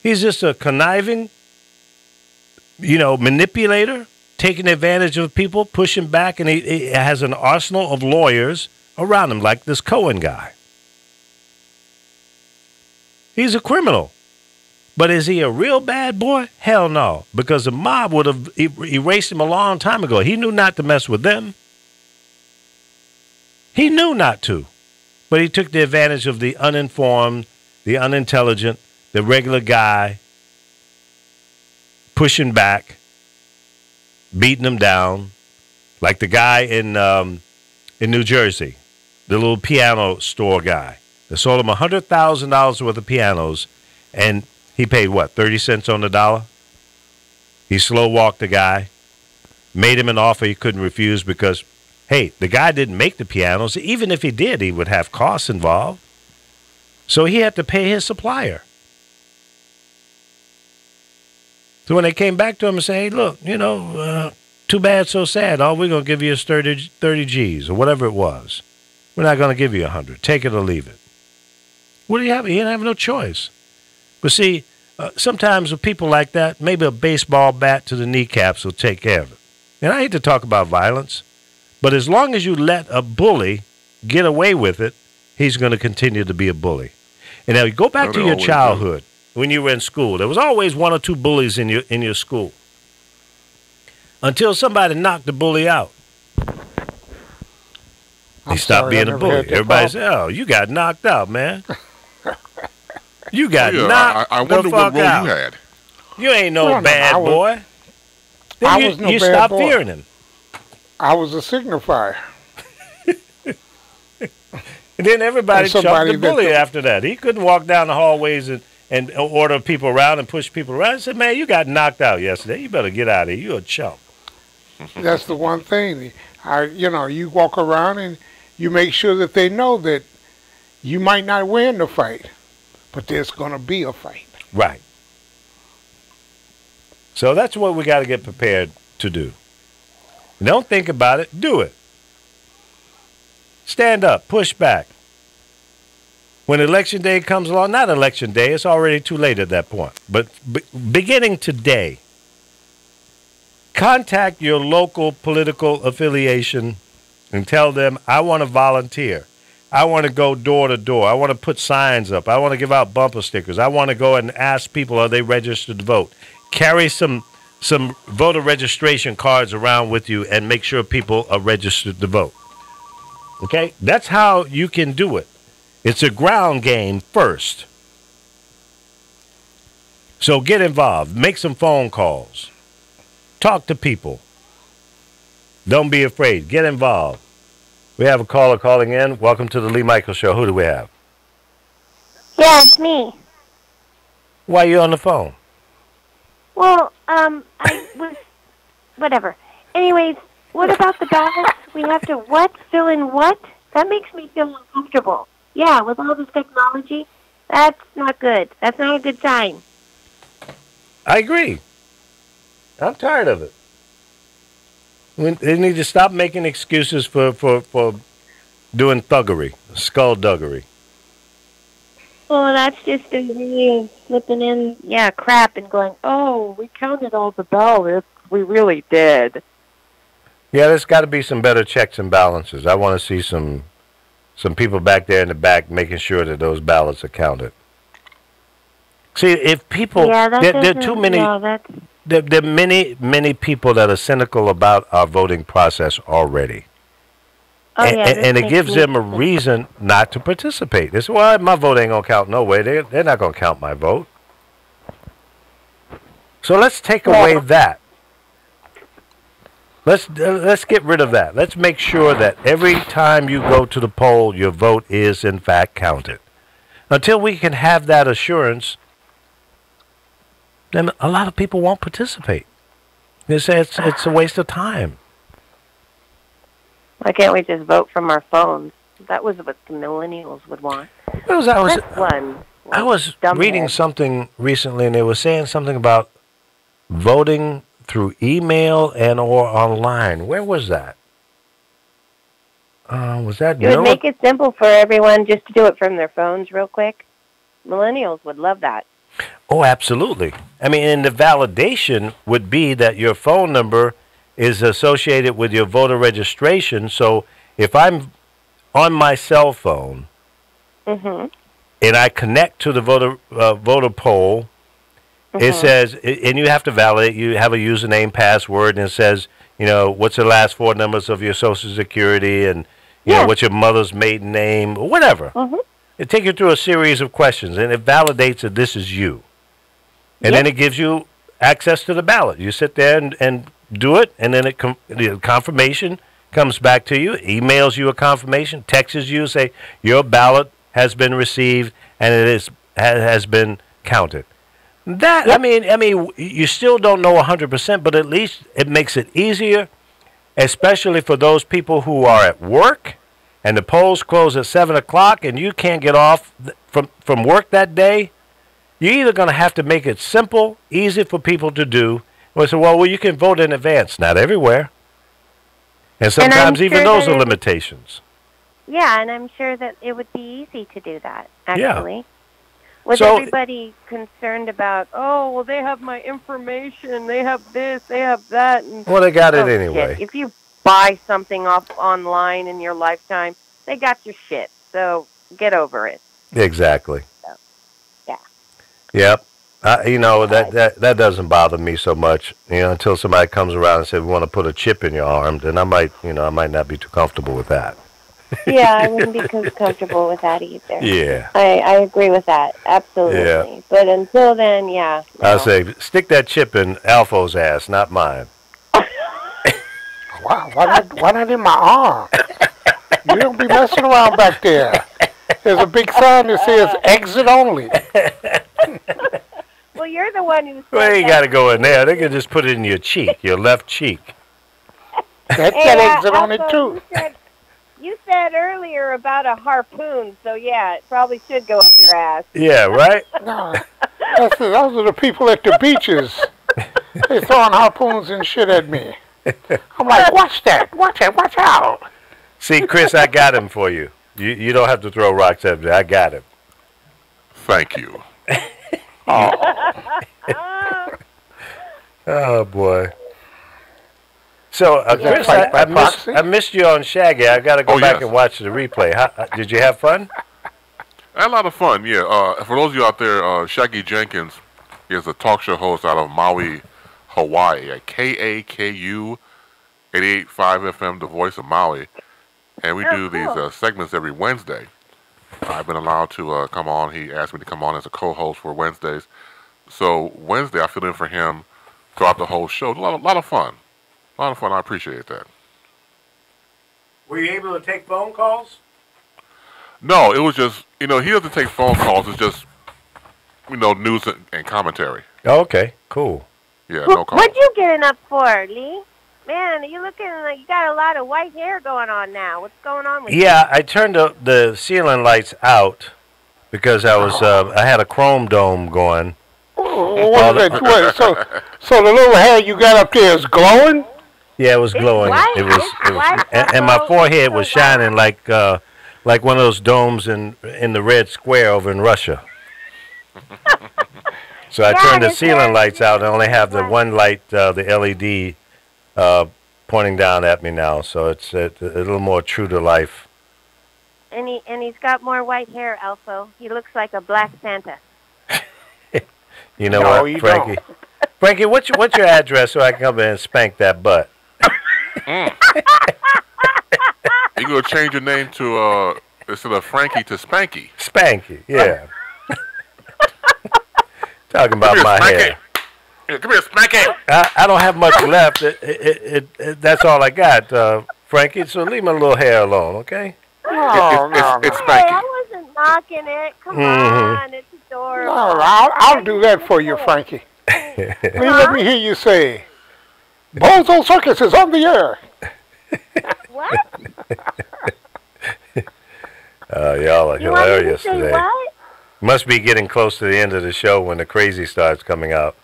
He's just a conniving, manipulator, taking advantage of people, pushing back, and he has an arsenal of lawyers around him, like this Cohen guy. He's a criminal. But is he a real bad boy? Hell no, because the mob would have erased him a long time ago. He knew not to mess with them. He knew not to, but he took the advantage of the uninformed, the unintelligent, the regular guy, pushing back, beating them down, like the guy in New Jersey, the little piano store guy. They sold him $100,000 worth of pianos, and he paid, what, 30 cents on the dollar? He slow-walked the guy, made him an offer he couldn't refuse because, hey, the guy didn't make the pianos. Even if he did, he would have costs involved. So he had to pay his supplier. So when they came back to him and said, hey, look, too bad, so sad. All we're going to give you is 30 G's or whatever it was. We're not going to give you 100. Take it or leave it. What do you have? He didn't have no choice. But see, sometimes with people like that, maybe a baseball bat to the kneecaps will take care of it. And I hate to talk about violence, but as long as you let a bully get away with it, he's going to continue to be a bully. And now you go back to your childhood when you were in school. There was always one or two bullies in your school until somebody knocked the bully out. He stopped being a bully. Everybody said, "Oh, you got knocked out, man. You got knocked I wonder the what fuck role out. you had. You ain't no bad boy." Then you stopped fearing him. I was a signifier. And then everybody chucked the bully after that. He couldn't walk down the hallways and order people around and push people around. He said, man, you got knocked out yesterday. You better get out of here. You're a chump. That's the one thing. You walk around and you make sure that they know that you might not win the fight, but there's going to be a fight. Right. So that's what we got to get prepared to do. Don't think about it. Do it. Stand up. Push back. When election day comes along, not election day, it's already too late at that point. But beginning today, contact your local political affiliation and tell them, I want to volunteer. I want to go door to door. I want to put signs up. I want to give out bumper stickers. I want to go and ask people, are they registered to vote? Carry some voter registration cards around with you and make sure people are registered to vote. Okay? That's how you can do it. It's a ground game first. So get involved. Make some phone calls. Talk to people. Don't be afraid. Get involved. We have a caller calling in. Welcome to the Lee Michaels Show. Who do we have? Yeah, it's me. Why are you on the phone? Well, I was... Whatever. Anyways, what about the ballots? We have to what? Fill in what? That makes me feel uncomfortable. Yeah, with all this technology, that's not good. That's not a good sign. I agree. I'm tired of it. They need to stop making excuses for doing thuggery, skullduggery. Well, that's just a way of slipping in, crap and going, oh, we counted all the ballots. We really did. Yeah, there's got to be some better checks and balances. I want to see some people back there in the back making sure that those ballots are counted. See, if people, there are too many. There are many people that are cynical about our voting process already. Oh, and it gives them a reason not to participate. They say, well, my vote ain't going to count no way. They're not going to count my vote. So let's take away that. Let's get rid of that. Let's make sure that every time you go to the poll, your vote is, in fact, counted. Until we can have that assurance, then a lot of people won't participate. They say it's a waste of time. Why can't we just vote from our phones? That was what the millennials would want. I was reading something recently, and they were saying something about voting through email and or online. Where was that? Was that? It would make it simple for everyone just to do it from their phones real quick. Millennials would love that. Oh, absolutely. I mean, and the validation would be that your phone number is associated with your voter registration. So if I'm on my cell phone and I connect to the voter poll, it says, and you have to validate, you have a username, password, and it says, what's the last four numbers of your Social Security, and, You know, what's your mother's maiden name, or whatever. It takes you through a series of questions, and it validates that this is you. And then it gives you access to the ballot. You sit there and do it, and then the confirmation comes back to you, emails you a confirmation, texts you, say your ballot has been received and it has been counted. That I mean, you still don't know 100%, but at least it makes it easier, especially for those people who are at work, and the polls close at 7 o'clock, and you can't get off from work that day. You're either going to have to make it simple, easy for people to do, or say, well, you can vote in advance. Not everywhere. And sometimes even those are limitations. Yeah, and I'm sure that it would be easy to do that, actually. Yeah. Was everybody concerned about, oh, well, they have my information, they have this, they have that. And, well, they got it anyway. Shit. If you buy something off online in your lifetime, they got your shit. So get over it. Exactly. So, yeah. Yep. You know, that doesn't bother me so much, you know, until somebody comes around and says, we want to put a chip in your arm, then I might not be too comfortable with that. Yeah, I wouldn't be comfortable with that either. Yeah. I agree with that, absolutely. Yeah. But until then, yeah. No. I say, stick that chip in Alfo's ass, not mine. Why not in my arm? You don't be messing around back there. There's a big sign that says exit only. Well, you're the one who said well, you got to go in there. They can just put it in your cheek, your left cheek. That's got exit on it, too. You said earlier about a harpoon, so yeah, it probably should go up your ass. Yeah, right? No, those are the people at the beaches. They throwing harpoons and shit at me. I'm like, watch that, watch out. See, Chris, I got him for you. You don't have to throw rocks at me. I got him. Thank you. Oh, boy. So, Chris, I missed you on Shaggy. I got to go back and watch the replay. Did you have fun? I had a lot of fun, yeah. For those of you out there, Shaggy Jenkins is a talk show host out of Maui, Hawaii, at KAKU 88.5 FM, the voice of Maui. And we do these segments every Wednesday. I've been allowed to come on. He asked me to come on as a co-host for Wednesdays. So Wednesday, I fill in for him throughout the whole show. A lot of fun. A lot of fun. I appreciate that. Were you able to take phone calls? No, it was just, he doesn't take phone calls. It's just, news and commentary. Oh, okay, cool. Yeah, no calls. What'd you get up for, Lee? Man, you looking like you got a lot of white hair going on now. What's going on with you? Yeah, I turned the ceiling lights out because I had a chrome dome going. So the little hair you got up there is glowing? Yeah, it was glowing. It was, and my forehead was shining like one of those domes in the Red Square over in Russia. So I turned the ceiling lights out and only have the one light, the LED, pointing down at me now. So it's a little more true to life. And he's got more white hair, Alfo. He looks like a black Santa. You know what, Frankie? Frankie, what's your address so I can come in and spank that butt? You gonna change your name to instead of Frankie to Spanky? Spanky, yeah. Talking about my hair. Come here, Spanky. I don't have much left. That's all I got, Frankie. So leave my little hair alone, okay? It's Spanky. Hey, I wasn't knocking it. Come on, it's adorable. No, I'll do that for you, Frankie. Let me hear you say, Bozo Circus is on the air. What? Y'all are hilarious today. What? Must be getting close to the end of the show when the crazy starts coming out.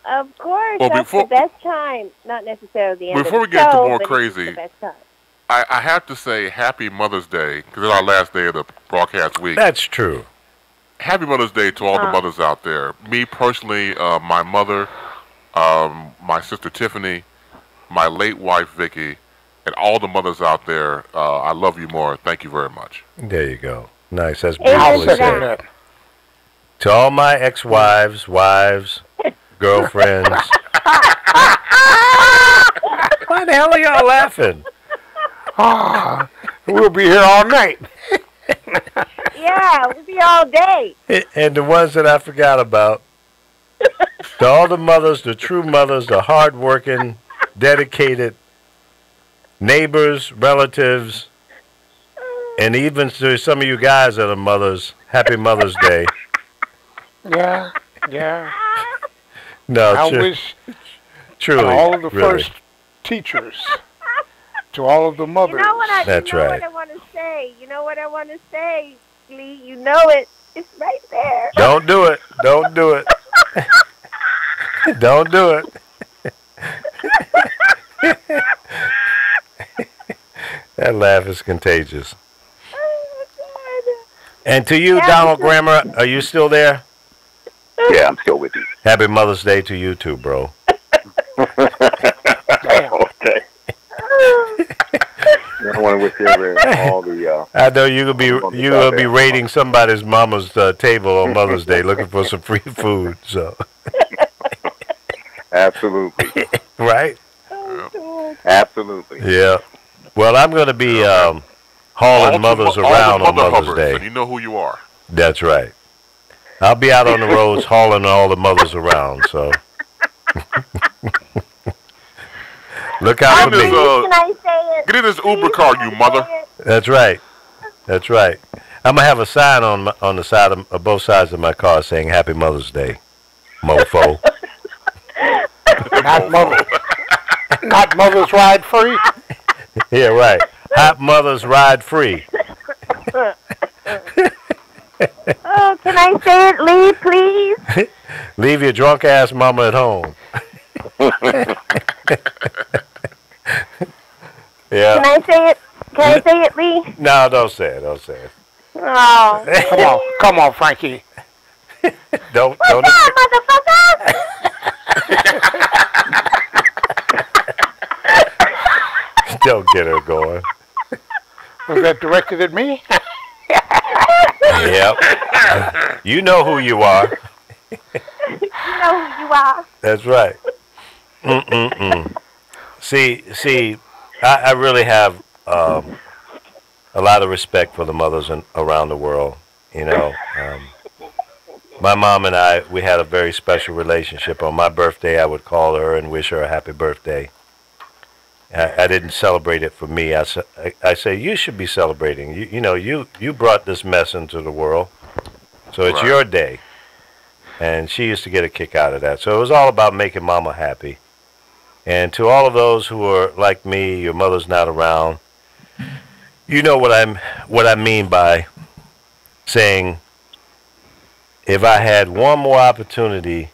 Of course, that's the best time. Not necessarily the end of the show. Before we get into more crazy, the best time. I have to say Happy Mother's Day, because it's our last day of the broadcast week. That's true. Happy Mother's Day to all the mothers out there. Me personally, my mother, my sister Tiffany, my late wife Vicky, and all the mothers out there, I love you more. Thank you very much. There you go. Nice. That's beautifully said. To all my ex-wives, wives, girlfriends. Why the hell are y'all laughing? We'll be here all night. Yeah, we'll be all day. And the ones that I forgot about, to all the mothers, the true mothers, the hardworking, dedicated neighbors, relatives, and even to some of you guys that are mothers, happy Mother's Day. Yeah, yeah. No, I wish truly, to all of the really. first teachers, to all of the mothers. You know what I, That's you know right. what I want to say. You know what I want to say, Lee. You know it. It's right there. Don't do it. Don't do it. Don't do it. That laugh is contagious. Oh, God. And to you, Yeah, Donald Grammer, are you still there? Yeah, I'm still with you. Happy Mother's Day to you too, bro. Okay. I want to wish all the. I know you will be raiding somebody's mama's table on Mother's Day, looking for some free food. So. Absolutely. Right. Absolutely. Yeah. Well, I'm going to be hauling mothers around on Mother's Day. And you know who you are. That's right. I'll be out on the roads hauling all the mothers around. So. Look out for me. Can I say it? Get in this Uber car, you mother. That's right. That's right. I'm gonna have a sign on the side of both sides of my car saying "Happy Mother's Day, mofo." Not mothers ride free. Yeah, right. Hot mothers ride free. Oh, can I say it, Lee, please? Leave your drunk ass mama at home. Yeah. Can I say it? Can I say it, Lee? No, don't say it. Don't say it. Oh. Come on, Frankie. Don't. What's up, motherfucker? Don't get her going. Was that directed at me? Yep. You know who you are. You know who you are. That's right. See, I really have a lot of respect for the mothers around the world. You know, my mom and I, we had a very special relationship. On my birthday, I would call her and wish her a happy birthday. I didn't celebrate it for me. I say, you should be celebrating. You know, you brought this mess into the world, so it's your day. And she used to get a kick out of that. So it was all about making mama happy. And to all of those who are like me, your mother's not around, you know what I mean by saying, if I had one more opportunity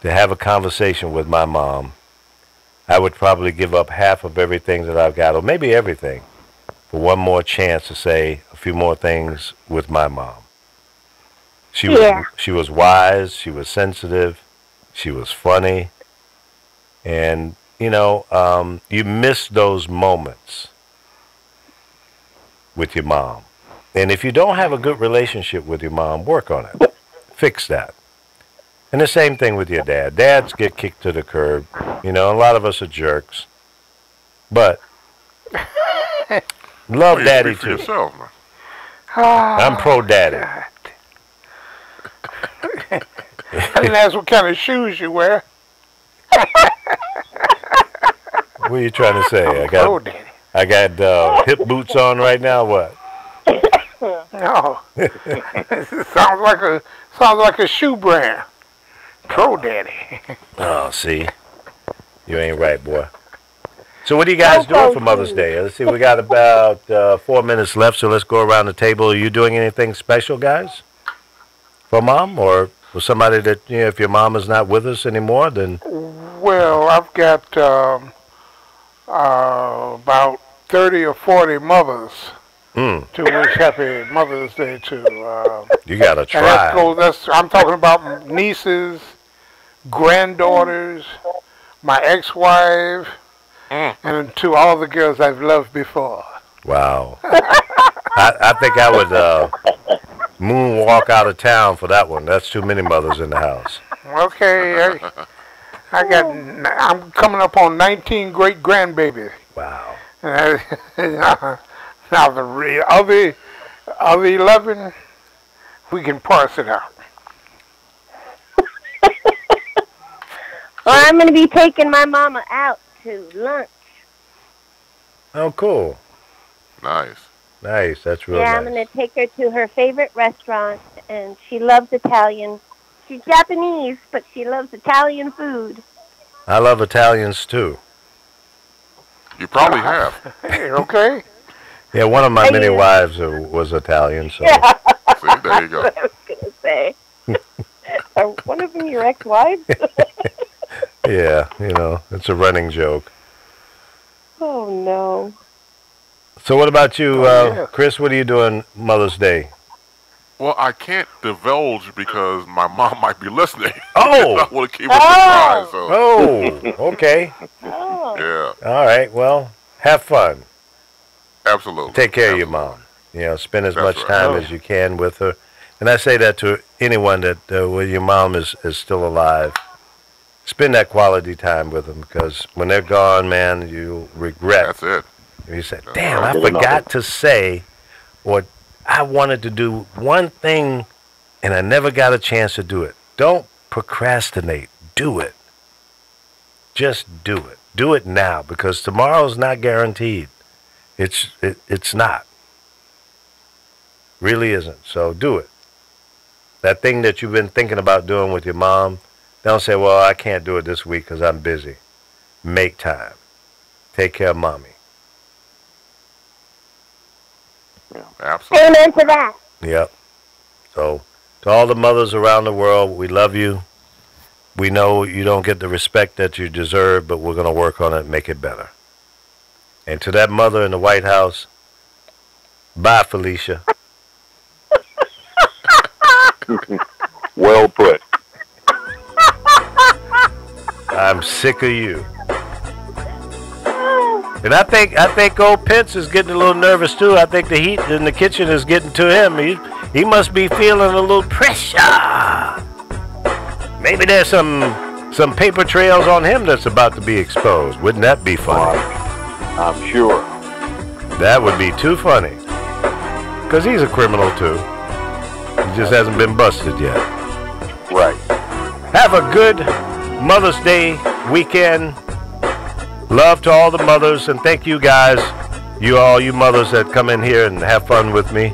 to have a conversation with my mom, I would probably give up half of everything that I've got, or maybe everything, for one more chance to say a few more things with my mom. She was wise, she was sensitive, she was funny, and, you know, you miss those moments with your mom. And if you don't have a good relationship with your mom, work on it. Fix that. And the same thing with your dad. Dads get kicked to the curb. You know, a lot of us are jerks. But love daddy for too. Yourself, man. I'm pro daddy. I didn't ask what kind of shoes you wear. What are you trying to say? I got hip boots on right now. What? No. sounds like a shoe brand. Pro Daddy. Oh, see, you ain't right, boy. So what are you guys doing for Mother's Day? Let's see, we got about 4 minutes left, so let's go around the table. Are you doing anything special, guys, for Mom, or for somebody that, you know, if your mom is not with us anymore, then? Well, I've got about 30 or 40 mothers to wish Happy Mother's Day to. You gotta try. I'm talking about nieces, granddaughters, my ex-wife, and to all the girls I've loved before. Wow. I think I would moonwalk out of town for that one. That's too many mothers in the house. Okay, I'm coming up on 19 great grandbabies. Wow. Now the other 11, we can parse it out. Well, I'm going to be taking my mama out to lunch. Oh, cool. Nice. Nice. That's real Yeah, nice. I'm going to take her to her favorite restaurant, and she loves Italian. She's Japanese, but she loves Italian food. I love Italians, too. You probably have. Hey, okay. Yeah, one of my many wives was Italian, so. Yeah. See, there you go. That's what I was going to say. Are one of them your ex-wives? Yeah, it's a running joke. Oh, no. So what about you, Chris? What are you doing Mother's Day? Well, I can't divulge because my mom might be listening. Oh! I want to keep it a surprise. So. Oh, okay. Oh. Yeah. All right, well, have fun. Absolutely. Take care of your mom. Spend as much time as you can with her. And I say that to anyone that when your mom is still alive. Spend that quality time with them, because when they're gone, man, you regret. That's it. You say, damn, I forgot to say, or I wanted to do one thing and I never got a chance to do it. Don't procrastinate. Do it. Just do it. Do it now, because tomorrow's not guaranteed. It's not. Really isn't. So do it. That thing that you've been thinking about doing with your mom, don't say, well, I can't do it this week because I'm busy. Make time. Take care of mommy. Yeah, absolutely. Amen to that. Yep. So, to all the mothers around the world, we love you. We know you don't get the respect that you deserve, but we're going to work on it and make it better. And to that mother in the White House, bye, Felicia. Well put. I'm sick of you. And I think old Pence is getting a little nervous too. I think the heat in the kitchen is getting to him. He must be feeling a little pressure. Maybe there's some paper trails on him that's about to be exposed. Wouldn't that be funny? I'm sure. That would be too funny. Because he's a criminal too. He just hasn't been busted yet. Right. Have a good Mother's Day weekend. Love to all the mothers, and thank you guys, all you mothers that come in here and have fun with me.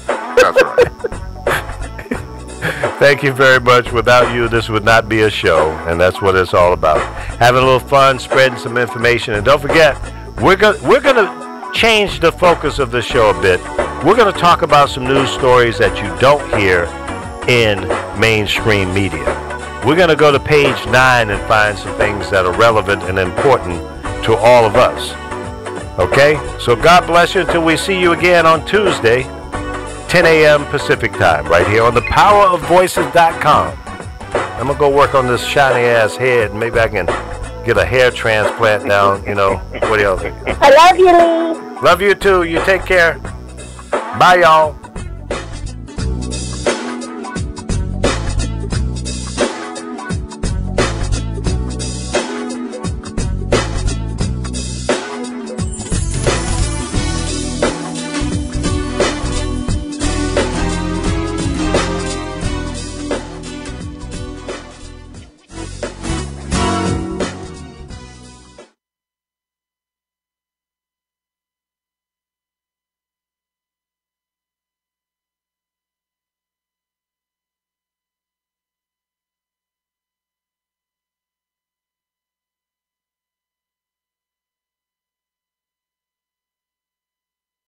That's right. Thank you very much. Without you, this would not be a show, and that's what it's all about. Having a little fun, spreading some information, and don't forget, we're gonna change the focus of the show a bit. We're gonna talk about some news stories that you don't hear in mainstream media. We're going to go to page 9 and find some things that are relevant and important to all of us. Okay? So God bless you until we see you again on Tuesday, 10 a.m. Pacific time, right here on thepowerofvoices.com. I'm going to go work on this shiny-ass head. Maybe I can get a hair transplant down, What do y'all think? I love you, Lee. Love you, too. You take care. Bye, y'all.